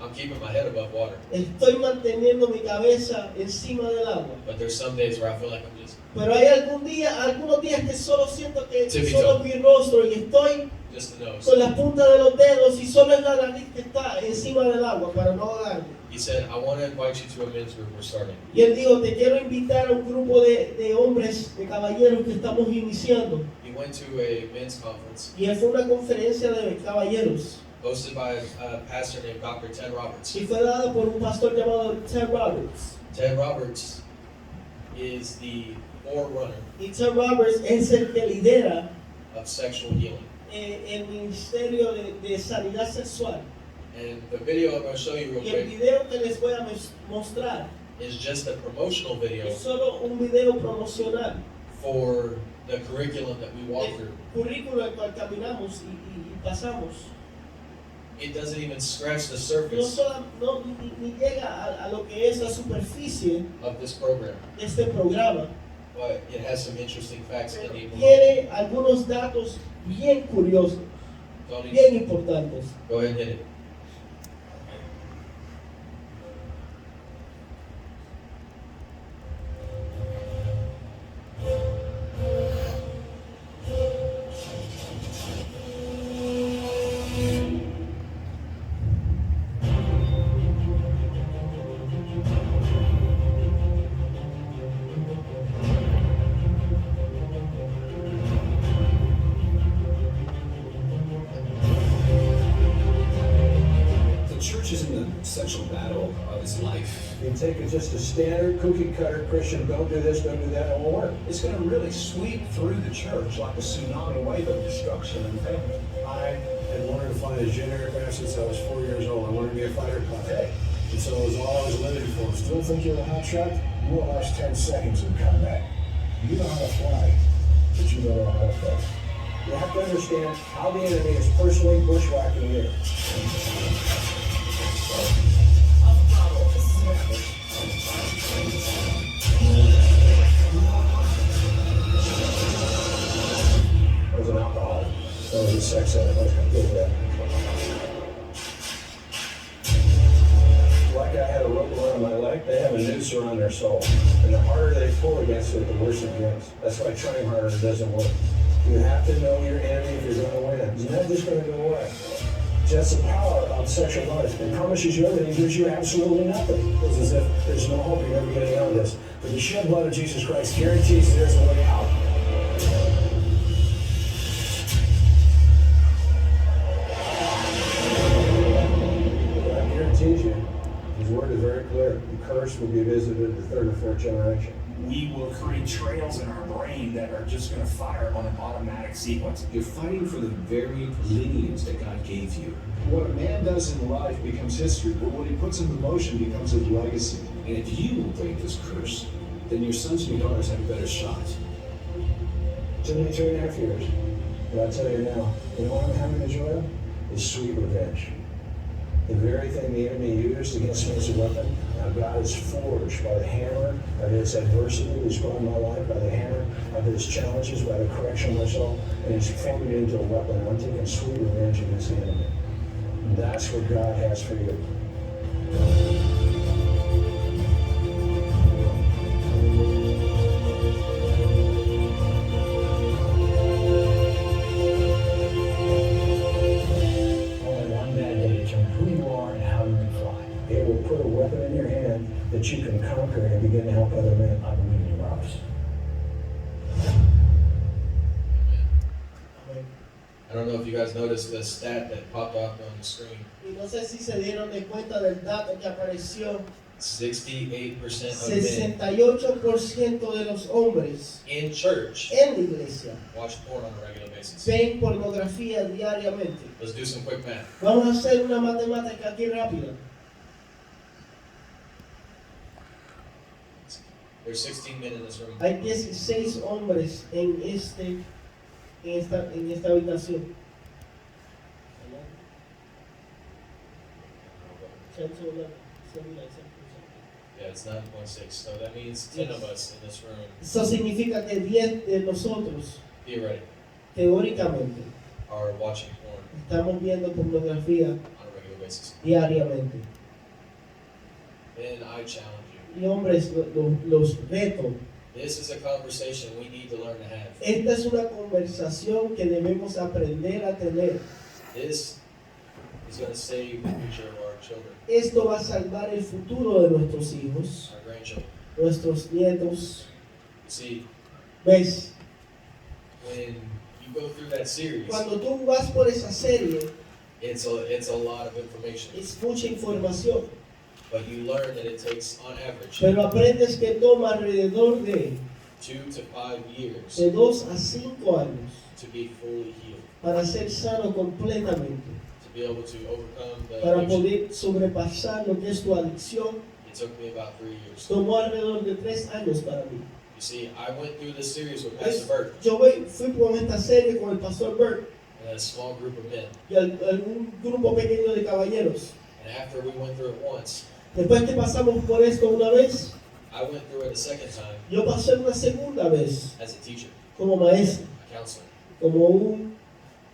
I'm keeping my head above water. Estoy manteniendo mi cabeza encima del agua. But there's some days where I feel like I'm just Pero hay algunos días que solo siento que Tippy solo toe. mi rostro y estoy just the nose. con la punta de los dedos y solo es la nariz que está encima del agua para no ahogarme. He said, I want to invite you to a men's group we're starting. Y él dijo, te quiero invitar a un grupo de hombres, de caballeros que estamos iniciando. He went to a men's conference Y fue una conferencia de caballeros. hosted by a pastor named Dr. Ted Roberts. Y fue dada por un pastor llamado Ted Roberts. Ted Roberts is the forerunner Y Ted Roberts es el que lidera of sexual healing. el ministerio de sanidad sexual. And the video I'm going to show you real Y el quick video que les voy a mostrar is just a promotional video es solo un video promocional for the curriculum that we walk del through. currículo al cual caminamos y pasamos. It doesn't even scratch the No, surface ni llega a lo que es la superficie of this program, de este programa. but it has some interesting facts in Pero it. tiene algunos datos bien curiosos, Tony, bien importantes. go ahead and hit it. Church is in the central battle of his life. You take just a standard cookie cutter Christian, don't do this, don't do that, it won't work. It's going to really sweep through the church like a tsunami wave of destruction and failure. I had wanted to fly a jet aircraft since I was 4 years old. I wanted to be a fighter pilot. And so it was all I was living for. Still think you're a hot shot? You won't last 10 seconds in combat. You know how to fly, but you don't know how to fight. You have to understand how the enemy is personally bushwhacking you. I was an alcoholic. I was a sex addict. I was completely that. Like I had a rope around my leg, they have a noose around their soul. And the harder they pull against it, the worse it gets. That's why trying harder doesn't work. You have to know your enemy if you're going to win. It's not just going to go away. That's the power of sexual life. It promises you everything, gives you absolutely nothing. It's as if there's no hope you're ever getting out of this. But the shed blood of Jesus Christ guarantees there's a way out. God guarantees you. His word is very clear. The curse will be visited the third or fourth generation. We will create trails in our brain that are just going to fire on an automatic sequence. You're fighting for the very lineage that God gave you. What a man does in life becomes history, but what he puts into motion becomes his legacy. And if you will break this curse, then your sons and your daughters have a better shot. It's only 2.5 years. But I'll tell you now, you know what I'm having the joy of? Is sweet revenge. The very thing the enemy used against me as a weapon, now God has forged by the hammer of his adversity he's brought in my life, by the hammer of his challenges, by the correction of my soul, and he's formed it into a weapon. And I'm taking sweet revenge against the enemy. And that's what God has for you. Put a weapon in your hand that you can conquer and begin to help other men. I believe in you, Ross. I don't know if you guys noticed the stat that popped up on the screen. Y no sé si se dieron de cuenta del dato que apareció. 68% of men 68% de los hombres in church en la iglesia watch porn on a regular basis. ven pornografía diariamente. Let's do some quick math. Vamos a hacer una matemática aquí rápida. There's 16 men in this room. Hay 16 hombres en esta habitación. 10 to 11. Yeah, it's 9.6. So that means 10 of us in this room, Eso significa que 10 de nosotros, theoretically, teóricamente, are watching porn estamos viendo pornografía on a regular basis. diariamente. And I challenge you. Y hombres, los reto. This is a conversation we need to learn to have. Esta es una conversación que debemos aprender a tener. This is going to save the future of our children, Esto va a salvar el futuro de nuestros hijos, our grandchildren. nuestros nietos. See, ¿Ves? when you go through that series, Cuando tú vas por esa serie, it's a lot of information. es mucha información, But you learn that it takes, on average, pero aprendes que toma alrededor de 2 to 5 years 2 a 5 años to be fully healed, para ser sano completamente, to be able to overcome the para addiction. poder sobrepasar lo que es tu adicción. It took me about 3 years. Tomó alrededor de 3 años para mí. You see, I went through this series with Pastor Bert Yo fui por esta serie con el pastor Bert and a small group of men. y un grupo pequeño de caballeros. And after we went through it once, Después que pasamos por esto una vez, I went through it a second time yo pasé una segunda vez as a teacher, como maestro, a counselor, como un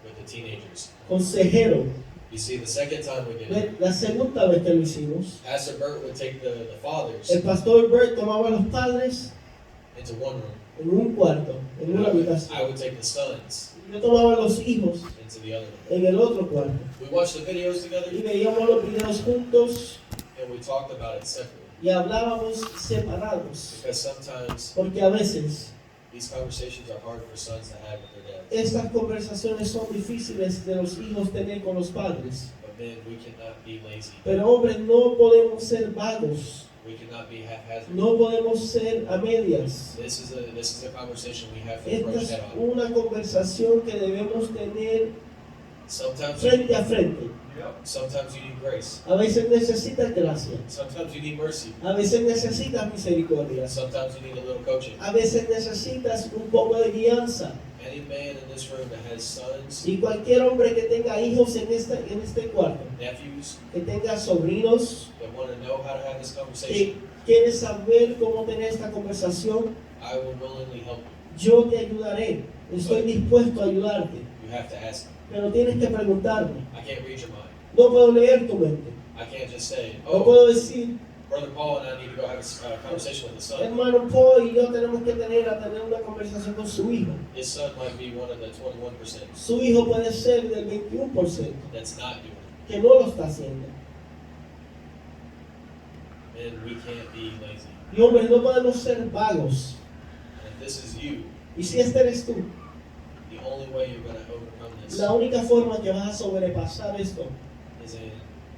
with the teenagers. consejero. You see, the second time we did it, La segunda vez que lo hicimos, Pastor Bert would take the fathers el pastor Bert tomaba a los padres into one room. en un cuarto, en And una I would habitación. take the sons Yo tomaba a los hijos into the other room. en el otro cuarto We watched the videos together y veíamos los videos juntos and we talked about it separately. y hablábamos separados, Because sometimes porque a veces these conversations are hard for sons to have with their dads. estas conversaciones son difíciles de los hijos tener con los padres. But men, we cannot be lazy. Pero hombres, no podemos ser vagos, We cannot be haphazard. no podemos ser a medias. This is a conversation we have to Esta approach es head on. una conversación que debemos tener Sometimes frente a frente. you need grace. A veces necesitas gracia, Sometimes you need mercy. a veces necesitas misericordia, Sometimes you need a little coaching. a veces necesitas un poco de guianza. Any man in this room that has sons, Y cualquier hombre que tenga hijos en este cuarto, nephews, que tenga sobrinos, that want to know how to have this que conversation, quiere saber cómo tener esta conversación, I will willingly help you. yo te ayudaré. Estoy dispuesto a ayudarte. You have to ask me. Pero tienes que preguntarme. I can't read your mind. No puedo leer tu mente. I can't just say, No oh, puedo decir, Brother Paul and I need to go have a conversation with his son. hermano Paul y yo tenemos que tener una conversación con su hijo. His son might be one of the 21% Su hijo puede ser del 21% that's not doing it. que no lo está haciendo. And we can't be lazy. Y hombres, no podemos ser vagos. And if this is you, Y si este eres tú, the only way you're going to overcome this la única forma que vas a sobrepasar esto is in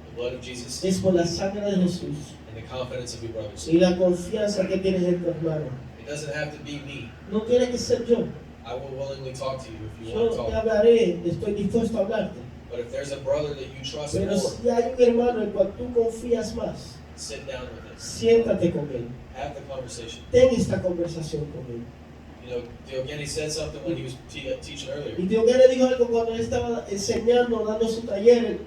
the blood of Jesus es por la sangre de Jesús and the confidence of your brothers. y la confianza que tienes en tu hermano. It doesn't have to be me. No tiene que ser yo. I will willingly talk to you if you Yo want to te talk. hablaré, estoy dispuesto a hablarte. But if there's a brother that you trust Pero more, si hay un hermano en el cual tú confías más, sit down with him. siéntate con él. Have the conversation. Ten esta conversación con él. You know, Diogeni said something when he was teaching earlier, Y Dios le dijo algo cuando él estaba enseñando, dando su taller.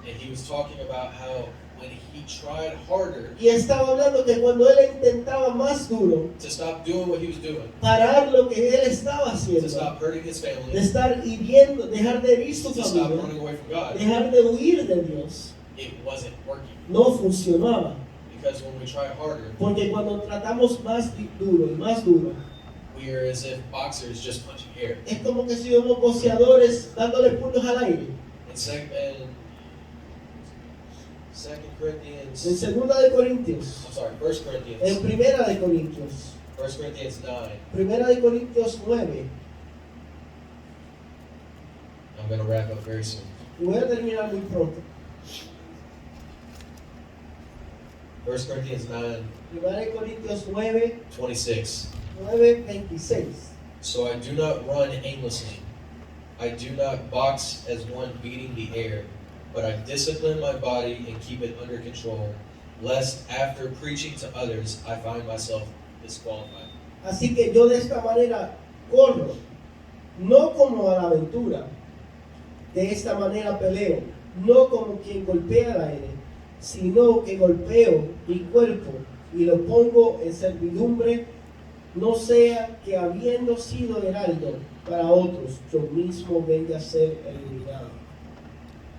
and he was talking about how when he tried harder Y estaba hablando que cuando él intentaba más duro to stop doing what he was doing, parar lo que él estaba to haciendo, stop hurting his de family, estar hiriendo, dejar de herir su to stop familia, running away from God, dejar de huir de Dios, it wasn't working. no funcionaba. Because when we try harder, Porque cuando tratamos más duro y más duro, we are as if boxers just punching air. es como que si somos boxeadores dándole puños al aire. In Second Corinthians, En segunda de Corintios, I'm sorry, 1 en Corinthians, primera de Corintios, 1 Corinthians 9. primera de Corintios 9, I'm going to wrap up very soon. y voy a terminar muy pronto. 1 Corinthians 9, Primera de Corintios 9, 26. 9:26. So I do not run aimlessly. I do not box as one beating the air, but I discipline my body and keep it under control, lest after preaching to others, I find myself disqualified. Así que yo de esta manera corro, no como a la aventura. De esta manera peleo, no como quien golpea el aire, sino que golpeo mi cuerpo y lo pongo en servidumbre, no sea que habiendo sido heraldo para otros, yo mismo venga a ser eliminado.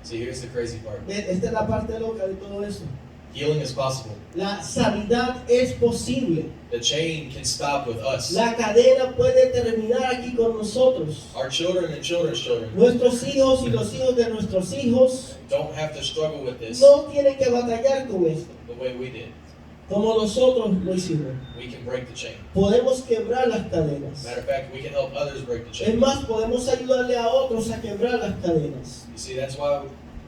See, here's the crazy part. Esta es la parte loca de todo eso. Healing is possible. La sanidad es posible. The chain can stop with us. La cadena puede terminar aquí con nosotros. Our children and children's children Nuestros hijos y los hijos de nuestros hijos don't have to struggle with this no tienen que batallar con esto, the way we did. como nosotros lo hicimos. We can break the chain. Podemos quebrar las cadenas. Matter of fact, we can help others break the Es chain. más, podemos ayudarle a otros a quebrar las cadenas. You see, that's why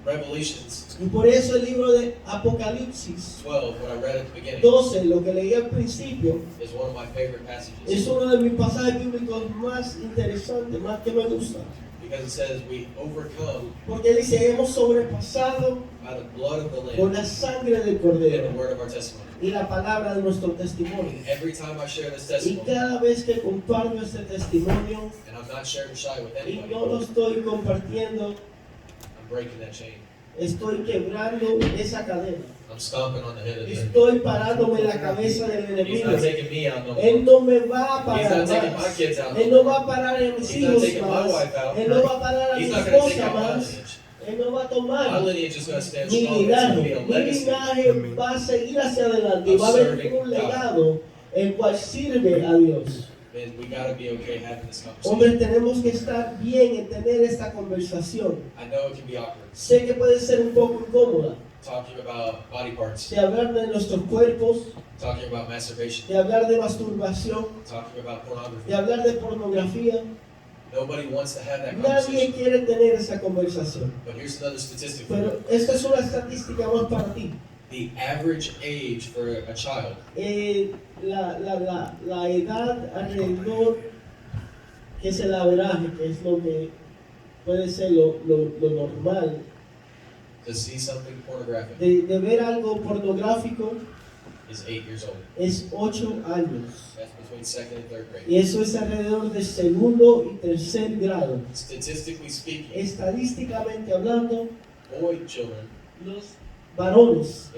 Revelations Y por eso el libro de Apocalipsis 12, what I read at the beginning, 12, lo que leí al principio, is one of my favorite passages. es uno de mis pasajes bíblicos más interesantes, más que me gusta. Because it says we overcome Porque dice, hemos sobrepasado by the blood of the con Lamb la sangre del and the Cordero word of our testimony. y la palabra de nuestro testimonio. Every time I share this Y testimony, cada vez que comparto este testimonio and I'm not sharing shy with y anybody, no lo estoy compartiendo, I'm breaking that chain. estoy quebrando esa cadena. I'm stomping on the head of the enemy. Estoy parándome en la cabeza del He's enemigo. not taking me out no Él more. no me va a He's parar not taking my más. kids out Él no no more. va a parar a mis He's not hijos taking my más. wife out. Él no va a parar a mi He's not going to take esposa out my más. lineage. Él no va a My tomar lineage is going to stand mi strong. It's going to be linaje. a Mi legacy. linaje va a seguir hacia adelante y of va a haber serving un God. legado el cual sirve a Dios. And we got to be okay having this Hombres, conversation. tenemos que estar bien en tener esta conversación. I know it can be awkward Sé que puede ser un poco incómoda talking about body parts, de hablar de nuestros cuerpos, talking about masturbation, de hablar de masturbación, talking about de pornography. hablar de pornografía. Nobody wants to have that Nadie conversation. quiere tener esa conversación. But here's another statistic for you. Pero esta es una estadística más para ti. The average age for a child La edad alrededor, que es el averaje, que es lo que puede ser lo normal, to see something pornographic de ver algo pornográfico, is 8 years old. es 8 años. That's between second and third grade. Y eso es alrededor de segundo y tercer grado. Statistically speaking, Estadísticamente hablando, boy children, los varones,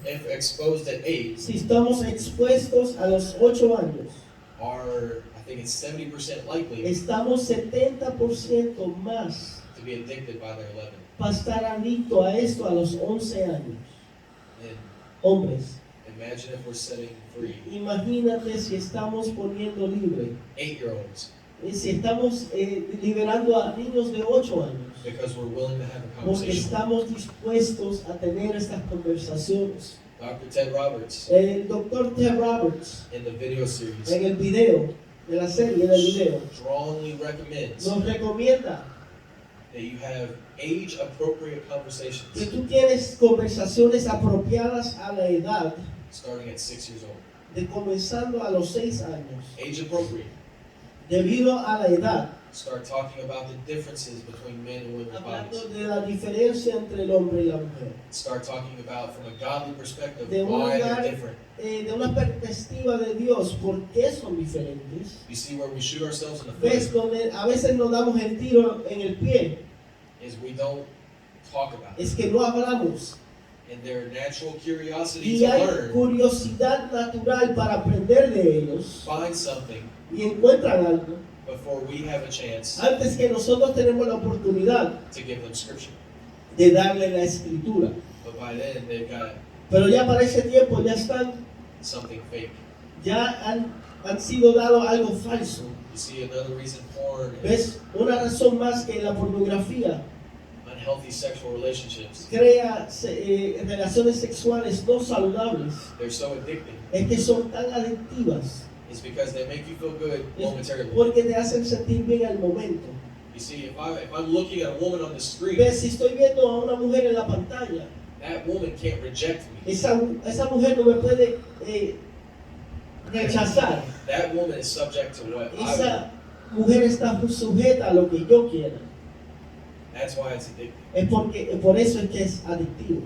if exposed at 8, si estamos expuestos a los 8 años, are, I think it's 70% likely estamos 70% más to be addicted by their 11. para estar adicto a esto a los 11 años. And Hombres, imagine if we're setting free imagínate si estamos poniendo libre, 8-year-olds si estamos liberando a niños de 8 años, because we're willing to have a porque conversation. estamos dispuestos a tener estas conversaciones. Dr. Ted Roberts, El doctor Ted Roberts, in the video series, en el video, de la serie del video, strongly recommends nos recomienda that you have age-appropriate que conversations tú tienes conversaciones apropiadas a la edad, starting at 6 years old. de comenzando a los 6 años. Age-appropriate. Debido a la edad, Start talking about the differences between men and women's hablando bodies. de la diferencia entre el hombre y la mujer, Start talking about, from a godly perspective, de un why lugar, they're different. de una perspectiva de Dios, ¿por qué son diferentes? You see where we shoot ourselves in the ¿Ves? foot Donde a veces nos damos el tiro en el pie, is we don't talk about it. es que no hablamos. And their natural curiosity Y to hay learn, curiosidad natural para aprender de ellos find something y encuentran algo before we have a chance antes que nosotros tenemos la oportunidad to give them scripture. de darle la escritura. But by then, they've got Pero ya para ese tiempo ya están, something fake. ya han sido dados algo falso. You see, another reason porn and ¿Ves? Una razón más que la pornografía unhealthy sexual relationships, crea relaciones sexuales no saludables, they're so addicting. es que son tan adictivas, It's because they make you feel good es momentarily. porque te hacen sentir bien al momento. You see, if I'm looking at a woman on the street, ¿Ves? Si estoy viendo a una mujer en la pantalla, that woman can't reject me. esa mujer no me puede rechazar. That woman is subject to what I want. Esa mujer está sujeta a lo que yo quiera. That's why it's addictive. Es porque, por eso es que es adictivo.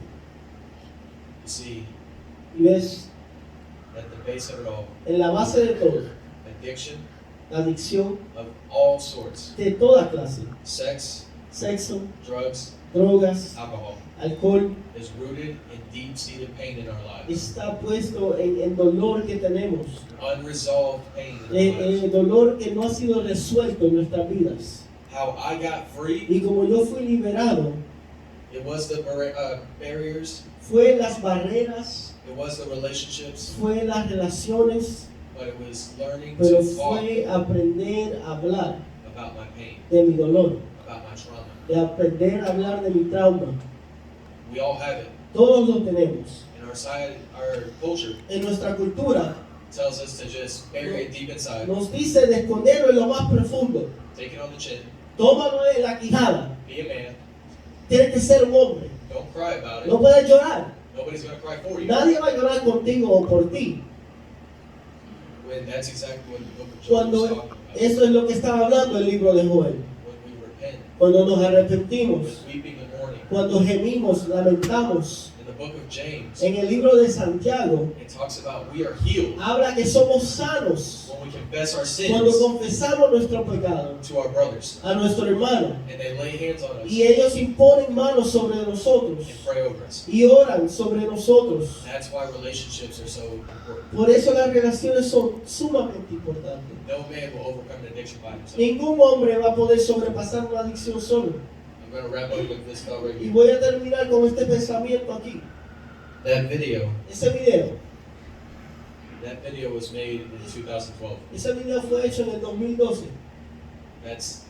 You see, Y ves, at the base of it all, en la base de todo, addiction la adicción of all sorts, de toda clase, sex, sexo, drugs, drogas, alcohol, alcohol, is rooted in deep-seated pain in our lives. está puesto en dolor que tenemos, Unresolved pain in our lives. dolor que no ha sido resuelto en nuestras vidas. How I got free, Y como yo fui liberado, it was the barriers, fue las barreras, it was the relationships, fue las relaciones, but it was learning pero to talk fue aprender a hablar about my pain, de mi dolor, about my trauma. de aprender a hablar de mi trauma. We all have it. Todos lo tenemos. In our society, our culture En nuestra cultura tells us to just bury it deep inside, nos dice de esconderlo en lo más profundo. take it on the chin, Tómalo en la quijada. be a man, Tienes que ser un hombre. don't cry about it. No puedes llorar. Nobody's going to cry for you. Nadie va a llorar contigo o por ti. When that's exactly what the book of Job is Cuando talking about. eso es lo que estaba hablando el libro de Joel. When we repent, Cuando nos arrepentimos. with weeping and mourning. Cuando gemimos, lamentamos. In the book of James, En el libro de Santiago it talks about we are healed habla que somos sanos when we confess our cuando sins confesamos nuestro pecado to our brothers, a nuestro hermano and they lay hands on us y ellos imponen manos sobre nosotros and pray over us. y oran sobre nosotros. That's why relationships are so important. Por eso las relaciones son sumamente importantes. No man will overcome an addiction by himself. Ningún hombre va a poder sobrepasar una adicción solo. I'm going to wrap up with this thought right Y here. voy a terminar con este pensamiento aquí. That video was made in 2012. Ese video fue hecho en el 2012. That's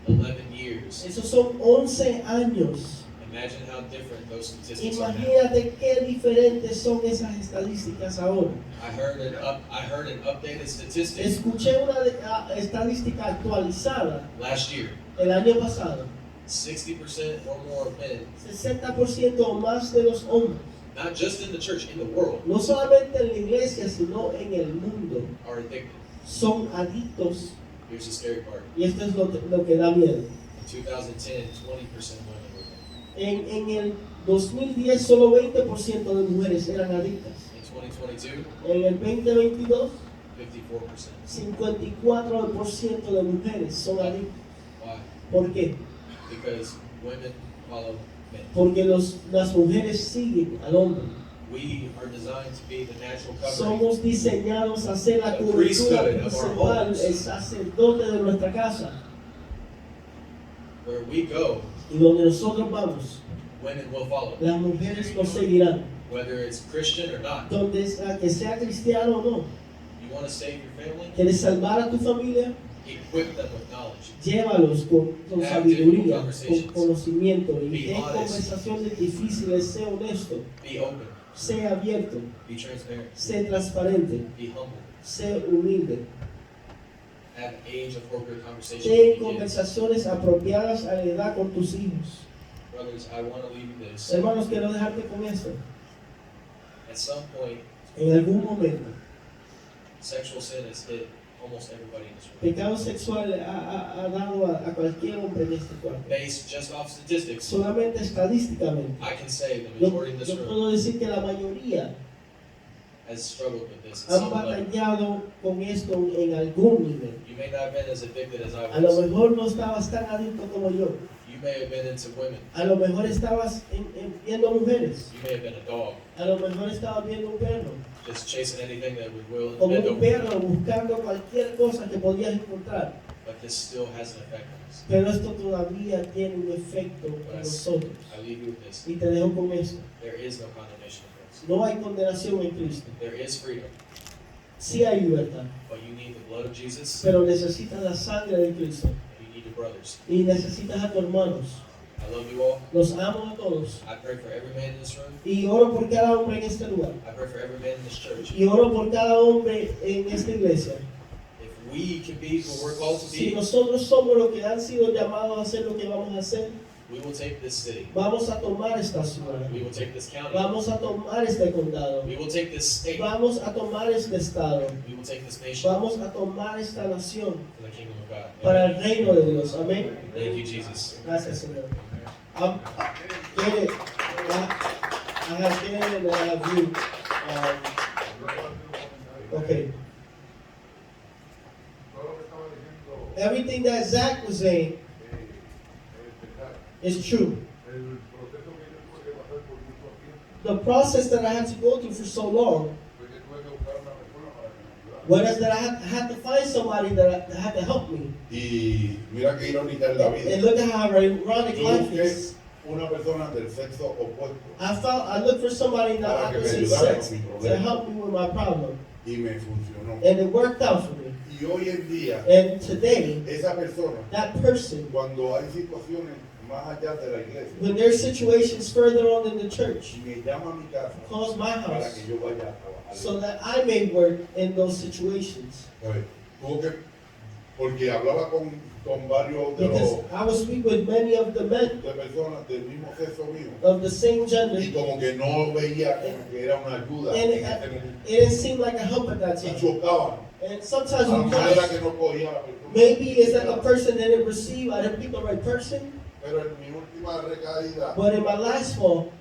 11 years. Esos son 11 años. Imagine how different those statistics are now. Imagínate qué diferentes son esas estadísticas ahora. I heard an updated statistic Escuché una estadística actualizada last year. el año pasado. 60% or more of men, 60% o más de los hombres, not just in the church, in the world, no solamente en la iglesia, sino en el mundo, are addicted. son adictos. Here's the scary part. Y esto es lo que da miedo. In 2010, 20% women were addicted. En el 2010 solo 20% de mujeres eran adictas. In 2022, En el 2022, 54%. 54% de mujeres son adictas. Why? ¿Por qué? Because women follow men. Porque las mujeres siguen al hombre. We are designed to be the natural covering. Somos diseñados a ser la The cobertura priesthood of our principal, homes. el sacerdote de nuestra casa. Where we go, Y donde nosotros vamos, women will follow. las mujeres nos seguirán. Whether it's Christian or not. Donde sea que sea cristiano o no. You want to save your family? ¿Quieres salvar a tu familia? Equip them with knowledge. Llévalos con Have sabiduría, difficult con conversations. conocimiento. Y Be ten honest. conversaciones difíciles, sé honesto, Be open. sé abierto, Be transparent. sé transparente, Be humble. sé humilde. Have age-appropriate conversations Ten with your kids. conversaciones apropiadas a la edad con tus hijos. Brothers, I want to leave you this. Hermanos, quiero dejarte con esto. At some point, En algún momento, sexual sin has hit almost everybody in this room. pecado sexual ha dado a cualquier hombre en este cuarto. Based just off statistics, Solamente estadísticamente. I can say the Yo, majority in this yo room puedo decir que la mayoría has struggled with this at han some level. batallado con esto en algún nivel. You may not have been as addicted as I A lo was. mejor no estabas tan adicto como yo. You may have been into women. A lo mejor estabas viendo mujeres. You may have been a dog, A lo mejor estabas viendo un perro. just chasing anything that would will and Como bend un over. perro buscando cualquier cosa que podías encontrar. But this still has an effect on us. Pero esto todavía tiene un efecto en nosotros. I leave you with this. Y te dejo con esto. There is no condemnation in Christ. No hay condenación en Cristo. There is freedom, Sí hay libertad. but you need the blood of Jesus Pero necesitas la sangre de Cristo. and you need your brothers. Y necesitas a tus hermanos. I love you all. Los amo a todos. I pray for every man in this room. Y oro por cada hombre en este lugar. I pray for every man in this church. Y oro por cada hombre en esta iglesia. If we can be what we're called to Si be, nosotros somos los que han sido llamados a hacer lo que vamos a hacer, we will take this city. vamos a tomar esta ciudad. We will take this county. Vamos a tomar este condado. We will take this state. Vamos a tomar este estado. We will take this nation Vamos a tomar esta nación for the kingdom of God. para Amen. el reino de Dios. Amén. Thank you, Jesus. Gracias, Señor. Quiere, okay. Everything that Zach was saying is true. El proceso que yo tuve que pasar por mucho tiempo The process that I had to go through for so long fue que tuve que buscar una persona para que me ayudara. was that I had to find somebody that had to help me. Y mira qué irónica es la And vida. look at how ironic Yo life busqué is. una persona del sexo opuesto I looked for somebody in the Para que me opposite ayudara sex con mi to problema. help me with my problem. y me funcionó. And it worked out for me. Y hoy en día, And today, esa persona, that person, cuando hay situaciones más allá de la iglesia, when there's situations further on in the church, me llama a mi casa calls my para house que yo vaya a trabajar. so that I may work in those situations. ¿Sabes? Tuvo que, porque hablaba con varios de Because los I will speak with many of the men de personas del mismo sexo mío of the same gender. y como que no veía como que era una ayuda And en este momento. it didn't seem like a help at that Y time. chocaban. And A sometimes lo we mejor era clash. que no cogía la persona. Maybe it's that the person didn't receive, I didn't pick the right person. Pero en mi última recaída, But in my last fall,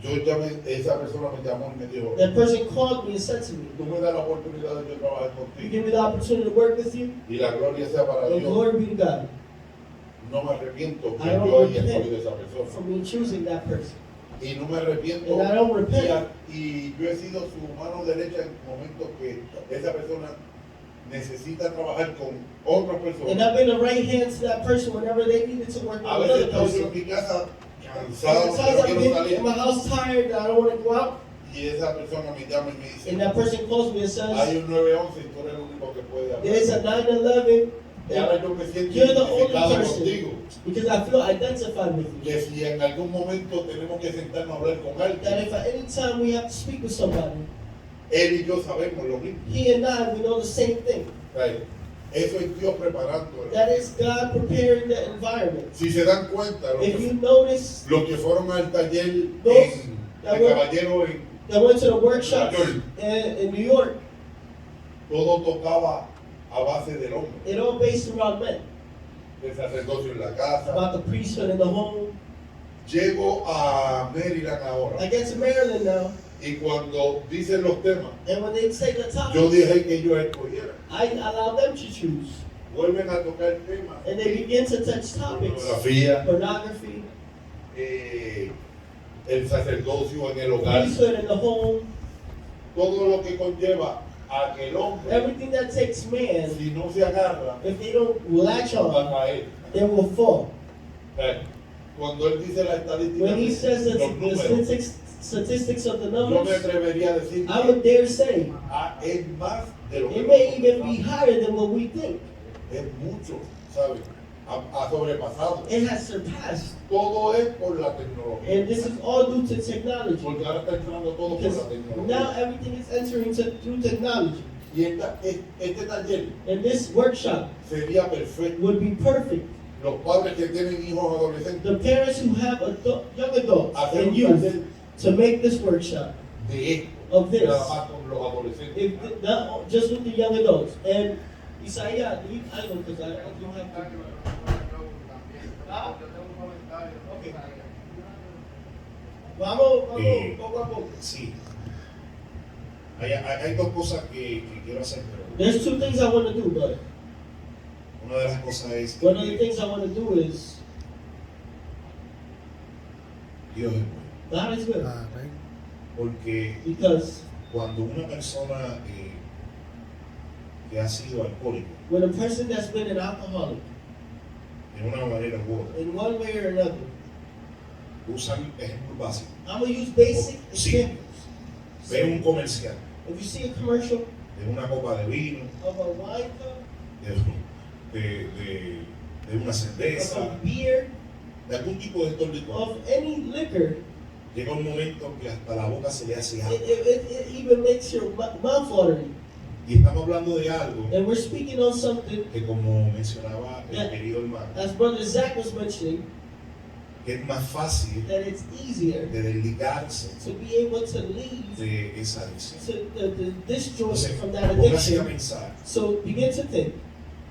yo llamé, esa persona me llamó y me dijo, that person called me and said to me, tú me das la oportunidad de yo trabajar "You contigo. give me the opportunity to work with you, Y la gloria sea para and Dios. glory be to God No me arrepiento que I don't yo haya repent escogido esa persona. for me choosing that person. Y no me arrepiento. And I don't repent. Y yo he sido su mano derecha en momentos que esa persona necesita trabajar con otras And personas. I've been the right hand to that person whenever they needed to work with A another veces estoy yo en person. mi casa And cansado, sometimes no I've quiero been in my salir. house tired, that I don't want to go out. Y esa persona me llama y me dice, And that person calls me and hay says, un 911 y tú eres el único que puede there's a hablar. 9/11, Y ahora yo me siento you're the only identificado person, contigo. because I feel identified with you. Que si en algún momento tenemos que sentarnos a hablar con That alguien, if at any time we have to speak with somebody, él y yo sabemos lo mismo. he and I, we know the same thing. Right. Eso es Dios preparando. That is God preparing the environment. Si se dan cuenta, If you notice, los que fueron al taller Those en, that de were- Caballeros, that went to the workshops Nueva York. in New York, todo tocaba a base del hombre. it all based around men. El sacerdocio en la casa. About the priesthood in the home. Llego a Maryland ahora. I get to Maryland now, Y cuando dicen los temas, and when they say the yo topic, dije que ellos escogieran. I allow them to choose. Vuelven a tocar temas. And they begin to touch topics. Pornografía, Pornography, el sacerdocio en el hogar. priesthood in the home, Todo lo que conlleva a que el hombre, everything that takes man, si no se agarra, if they don't latch va a on, caer. they will fall. Cuando él dice la estadística, When he says that los the números, statistics of the yo me numbers, atrevería a decir I would dare say, es más de lo que it may nosotros even be pensamos. higher than what we think. Es mucho, ¿sabes? Ha sobrepasado. It has surpassed. Todo es por la tecnología. And this is all due to technology. Porque ahora está entrando todo por Because la tecnología. now everything is entering through technology. Y este taller And this workshop sería perfecto. would be perfect. Los padres que tienen hijos adolescentes, The parents who have young adults hacer and un youth taller to make this workshop de esto, of this. nada más con los adolescentes. If not just with the young adults. And Isaiah, I know because I don't have to. Ah, okay. Vamos poco a poco. Sí. Hay dos cosas que quiero hacer, pero There's two things I want to do, but una de las cosas es one of the que things I want to do is Dios es bueno. God is good. Porque Because cuando una persona que ha sido alcohólico, when a person that's been an alcoholic, de una manera u otra, in one way or another, usan ejemplos básicos. I'm going to use basic Sí. examples. Ve un comercial If you see a commercial de una copa de vino, of a wine cup, de una of cerveza, a beer, de algún tipo de estos licores, of any liquor, llega un momento que hasta la boca se le hace agua. it even makes your mouth watery. Y estamos hablando de algo And we're speaking on something, que, como mencionaba el Yeah. querido hermano, as Brother Zach was mentioning, que es más fácil that it's easier de desligarse to be able to leave de esa adicción. to the disjoint Entonces, from that póngase a addiction. pensar So begin to think,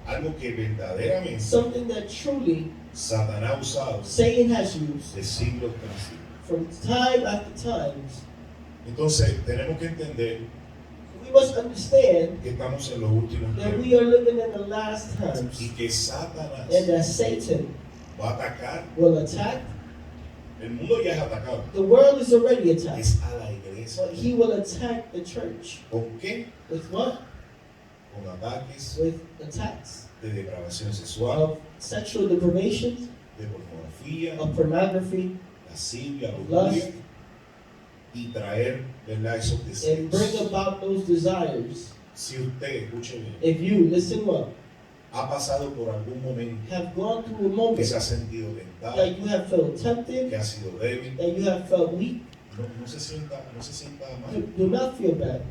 algo que verdaderamente something that truly Satanás ha usado Satan has used de siglos tras siglos. from time after times. Entonces, tenemos que entender We must understand que estamos en los últimos that tiempos we are living in the last times y que Satanás and that Satan va a atacar will attack El mundo ya es atacado. The world is already attacked. Es a la iglesia. But he will attack the church. ¿Con qué? With what? Con ataques With attacks de depravación sexual, of sexual deprivation, de pornografía, of pornography, lascivia, lust, lujuria, y traer, ¿verdad?, esos and bring deseos. about those desires. Si usted, escuche bien, If you, listen well, ha pasado por algún momento have gone through a que moment se ha sentido tentado, that you have felt que tempted, ha sido débil, that you have felt weak, no se sienta mal. do not feel bad.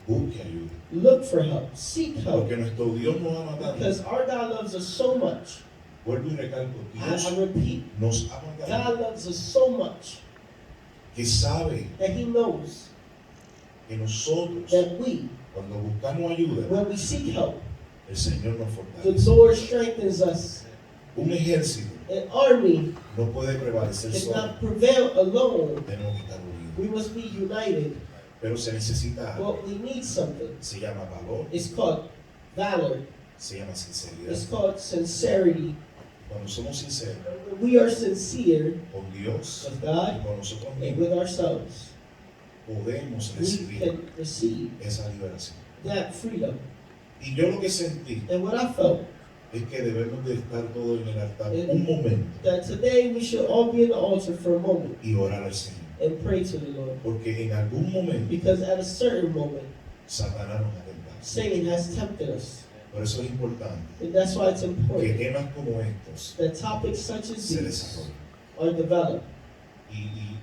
Busque ayuda. Look for help. Seek help. Porque nuestro Dios nos ama tanto. Because our God loves us so much. Vuelvo y recalco, Dios I repeat, nos ama tanto God loves us so much que sabe that He knows que nosotros, that we, cuando buscamos ayuda, when we seek help, el Señor nos the fortalece. Lord strengthens us. Un ejército An army no puede prevalecer solo. cannot prevail alone. Tenemos que estar unidos. We must be united. Pero se necesita algo. But we need something. Se llama valor, It's called valor. se llama sinceridad. It's called sincerity. Cuando somos sinceros When we are sincere con Dios with y God con nosotros and mismos, with ourselves, podemos we recibir can receive esa liberación. that freedom. Y yo lo que sentí And what I felt es que debemos de estar todos en el altar Eh, un momento that today we should all be in the altar for a moment y orar al Señor. and pray to the Lord. Porque en algún momento Because at a certain moment, Satanás nos ha tentado. Satan has tempted us. Por eso es importante And that's why it's que important temas como estos that topics such as se these desarrollen. are developed. Y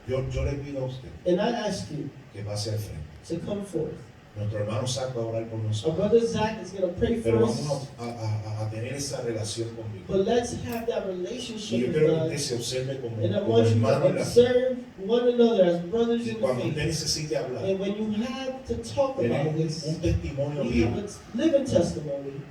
yo le pido a usted And I ask you que pase al frente. to come forth. Nuestro hermano Zach va a orar por Our nosotros. brother Zach is going to pray Pero for vamos us. a tener esa relación con Dios. But let's have that Y relationship yo with quiero que God. usted se observe como, And I como want you hermano to en la fe. observe one another as brothers Y in the cuando usted faith. necesite hablar, And when you have to talk tenemos about this, un testimonio we have vivo a living testimony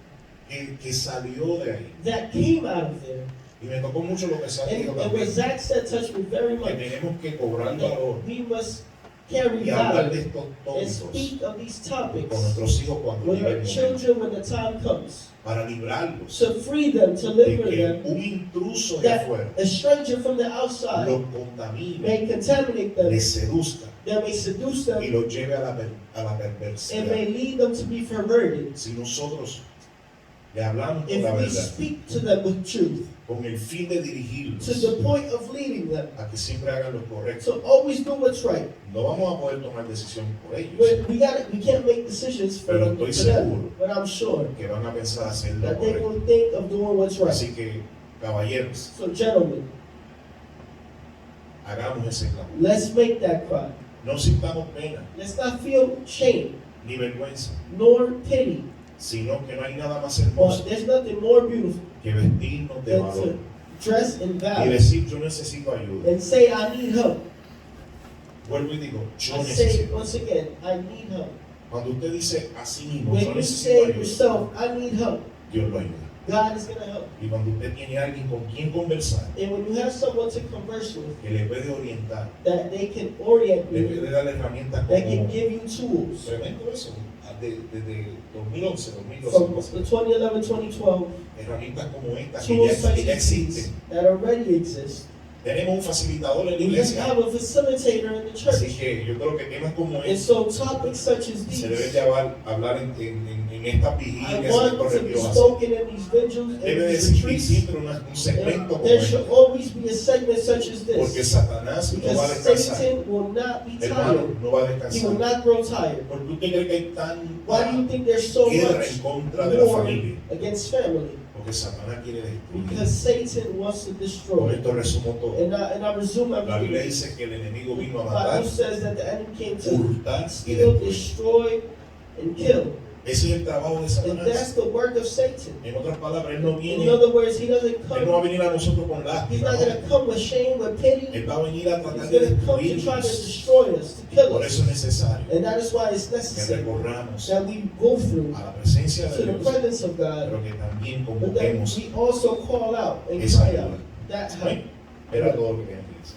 que salió de ahí. that came out of there. Y me tocó mucho lo que Zach dijo And what también. Zach said touched me very Que much. tenemos que cobrar valor That we must carry y hablar de valor estos and tópicos speak of these con topics nuestros hijos cuando with llegue our el momento. children when the time comes. Para librarlos To free them, to de liberate que them, un intruso de that afuera a stranger from the outside los contamine, may contaminate them, les seduzca that may seduce y them, los lleve a la and may perversidad. lead them to be perverted. Si nosotros le hablamos con If la we verdad, speak to them with truth, con el fin de to dirigirlos the point of leading them, a que siempre hagan lo correcto, to always do what's right. no vamos a poder tomar decisión por ellos, But we can't make decisions for Pero them, estoy for them, seguro but I'm sure que van a pensar hacer lo that they correcto. will think of doing what's right. Así que, caballeros, So gentlemen, hagamos ese clamor. let's make that cry. No sintamos pena Let's not feel shame ni vergüenza, nor pity. sino que no hay nada más hermoso But there's nothing more beautiful que vestirnos de than valor to dress in y valor decir yo necesito ayuda. and say, I need help. Vuelvo y digo, yo I say necesito. once again, I need help. Cuando usted dice así mismo, When yo you necesito say ayuda, yourself, I need help, Dios lo ayuda. God is going to help. Y cuando usted tiene alguien con quien conversar, And when you have someone to converse with, que le puede orientar, that they can orient le you, puede dar herramientas that can como give you tools. tremendo eso, desde 2011, From 2012, the 2011-2012, herramientas como estas tools such que ya as these existen. that already exist. Tenemos un facilitador en la We just iglesia, have a facilitator in the así church. que yo creo que temas como And estos so topics such as se deben these, de hablar en estas I vigilias que want estos to be retiros hacen. spoken in these vigils and Debe de these existir retreats. siempre un segmento como There should este, always be a segment such as porque this. Satanás no va a Because descansar, Satan will not be hermano, tired. no va a He will descansar. not grow tired. Porque usted cree que hay Why do you tanta think there's so guerra much en contra de la war familia? against family? Porque Satanás quiere destruir. Because Satan wants to Con destroy. esto resumo todo. And I resume La Biblia everything. dice que el enemigo vino a The matar, Bible says that the enemy came to hurtar y steal, destruir. destroy, and kill. Ese es el trabajo de And that's Satanás. the work of Satan. En otras palabras, él no In viene, other words, he doesn't él no va a come, venir a nosotros con he's lástima. not going to come with shame, with pity. Él va a venir a He's tratar de going to come to try to destruirnos. destroy us, to kill Por eso us. es necesario And that is why it's que necessary recorramos that we go through a la presencia to de the Dios, presence of God, pero que también but then convoquemos we also call out and esa cry ayuda. out that help. Amén. Era todo lo que quería decir.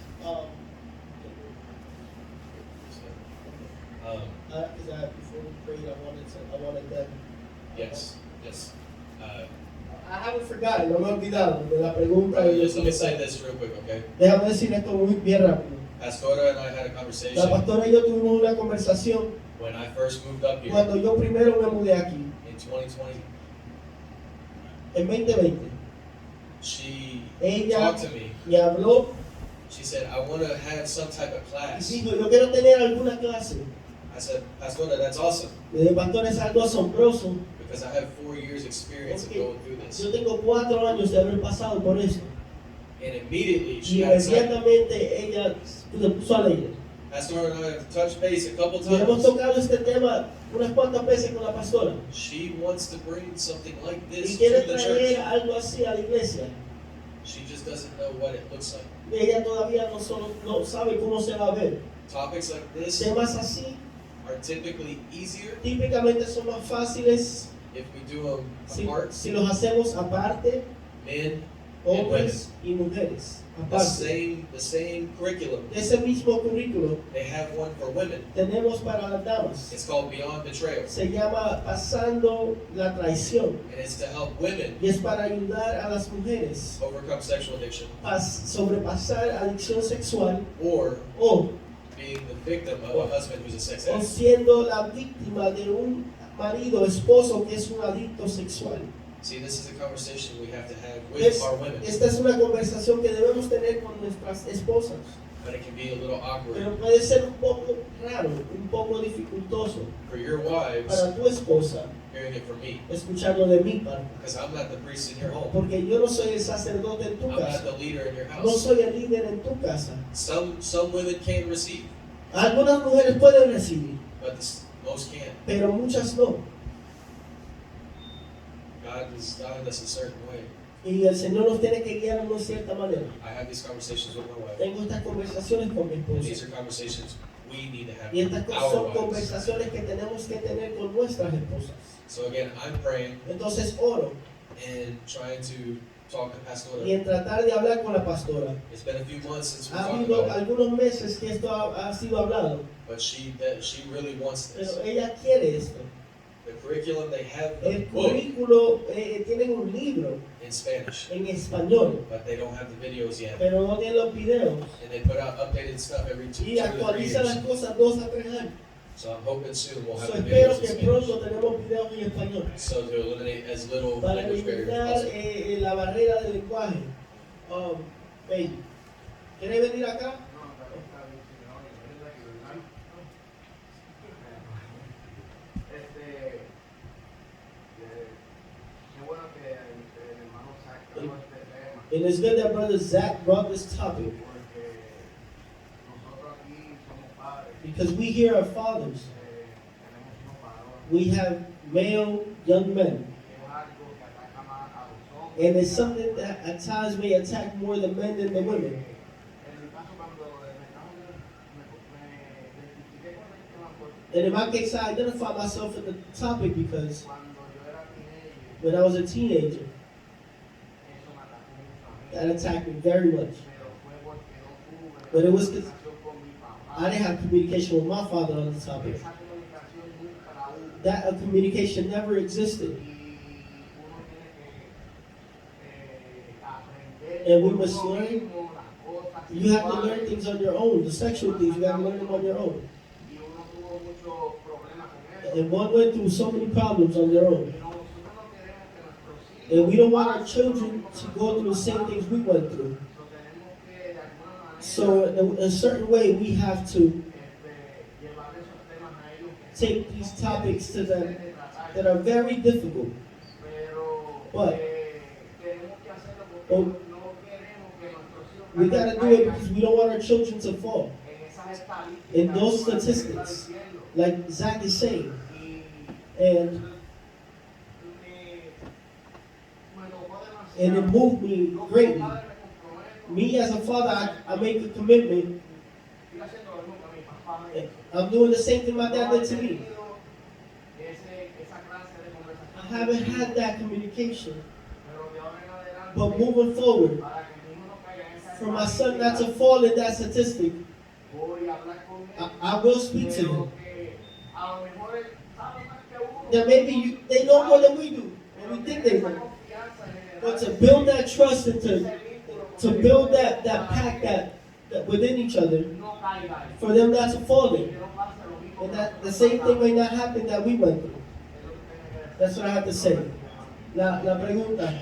Before we prayed, I wanted them. Yes, yes. I haven't forgotten, no me he olvidado de la pregunta. Right, just let me say this real quick, okay? Déjame decir esto muy bien rápido. Pastora and I had a La conversation pastora y yo tuvimos una conversación when I first moved up here cuando yo primero me mudé aquí, in 2020. en 2020. She Ella talked to me. me habló She said, I want to have some type of y class. dijo, yo quiero tener alguna clase. I said, Pastora, that's awesome Le dije, pastor, es algo asombroso. because I have 4 years experience of Porque going through this. yo tengo 4 años de haber pasado por esto. And immediately she Y got excited. inmediatamente ella se puso a leer. Pastora and I have touched base a couple Y hemos times. tocado este tema unas cuantas veces con la pastora. She wants to bring something like Y this quiere to the traer church. algo así a la iglesia. She just doesn't know what it looks like. Ella todavía no sabe cómo se va a ver. Topics like this Temas así are typically easier típicamente son más fáciles if we do them apart. si los hacemos aparte, Men, hombres y mujeres. Aparte. the same curriculum. Ese mismo currículo They have one for women. tenemos para las damas. It's called Beyond Betrayal. Se llama Pasando la Traición. And it's to help women Y es para ayudar a las mujeres overcome sexual addiction a sobrepasar adicción sexual or o being the victim of a husband who's a sex o addict. siendo la víctima de un marido, esposo que es un adicto sexual. See, this is a conversation we have to have with our women, Esta es una conversación que debemos tener con nuestras esposas, but it can be a little awkward pero puede ser un poco raro, un poco dificultoso for your wives para tu esposa hearing it from me, escucharlo de mi parte, because I'm not the priest in your home. porque yo no soy el sacerdote en tu I'm not casa, the leader in your no house. soy el líder en tu casa. Some women can receive, Algunas mujeres pueden recibir, but most can't. pero muchas no. God has designed us a certain way. Y el Señor nos tiene que guiar de cierta manera. I have these conversations with my wife, Tengo estas conversaciones con mi and these esposa. are conversations we need to have Y estas with son our wives. conversaciones que tenemos que tener con nuestras esposas. So again, I'm praying Entonces oro and trying to talk to Pastora. y en tratar de hablar con la pastora. It's been a few months since we Ha talked habido about it, algunos meses que esto ha sido hablado, but she really wants this. pero ella quiere esto. The curriculum, they have El the book currículo, tienen un libro in Spanish, en español, but they don't have the videos yet. pero no tienen los videos. And they put out updated stuff every 2 Y to 3 actualizan las years. cosas 2 a 3 años. So I'm hoping soon we'll have So, the espero videos in que Spanish. pronto tenemos videos en español. So to eliminate as little Para language barrier as eliminar possible. la barrera del lenguaje. Baby, ¿quieres venir acá? It is good that Brother Zach brought this topic because we here are fathers. We have male young men. And it's something that at times may attack more the men than the women. And in my case, I identify myself in the topic because when I was a teenager, that attacked me very much. But it was because I didn't have communication with my father on the topic. That communication never existed. And we must learn. You have to learn things on your own. The sexual things, you have to learn them on your own. And one went through so many problems on their own. And we don't want our children to go through the same things we went through. So in a certain way, we have to take these topics to them that are very difficult. But we got to do it because we don't want our children to fall in those statistics, like Zach is saying. And it moved me greatly. Me as a father, I make a commitment. I'm doing the same thing my dad did to me. I haven't had that communication. But moving forward, for my son not to fall in that statistic, I will speak to him. That maybe they know more than we do, and we think they know. But to build that trust and to build that pact that within each other, for them not to fall in. And that the same thing may not happen that we went through. That's what I have to say. La pregunta.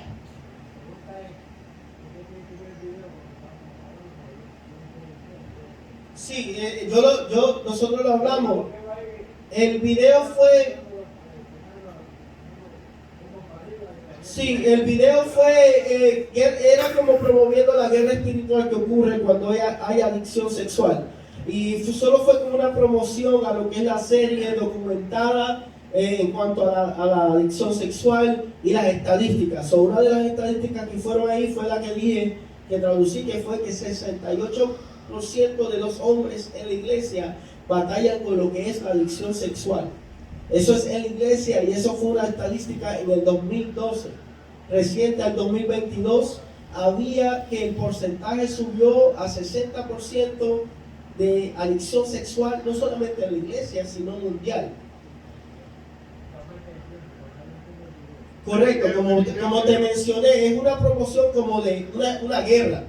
Sí, nosotros lo hablamos. El video fue. Sí, el video fue, era como promoviendo la guerra espiritual que ocurre cuando hay adicción sexual. Y solo fue como una promoción a lo que es la serie documentada en cuanto a la adicción sexual y las estadísticas. Una de las estadísticas que fueron ahí fue la que dije, que traducí, que fue que 68% de los hombres en la iglesia batallan con lo que es la adicción sexual. Eso es en la iglesia y eso fue una estadística en el 2012. Reciente al 2022 había que el porcentaje subió a 60% de adicción sexual, no solamente en la iglesia, sino mundial. Correcto, como te mencioné, es una promoción como de una guerra.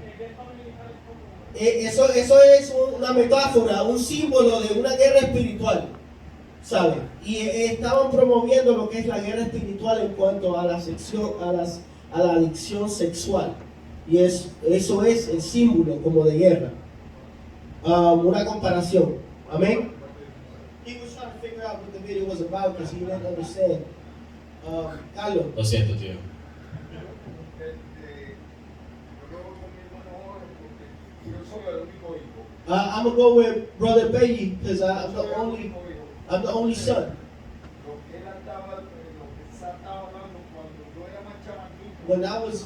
Eso es una metáfora, un símbolo de una guerra espiritual, ¿sabe? Y estaban promoviendo lo que es la guerra espiritual en cuanto a la adicción sexual. Y eso es el símbolo como de guerra. Una comparación. Amén. He was trying to figure out what the video was about because he didn't understand. Carlos. Lo siento, tío. I'm gonna go with Brother Bayi because I'm the only son. When I was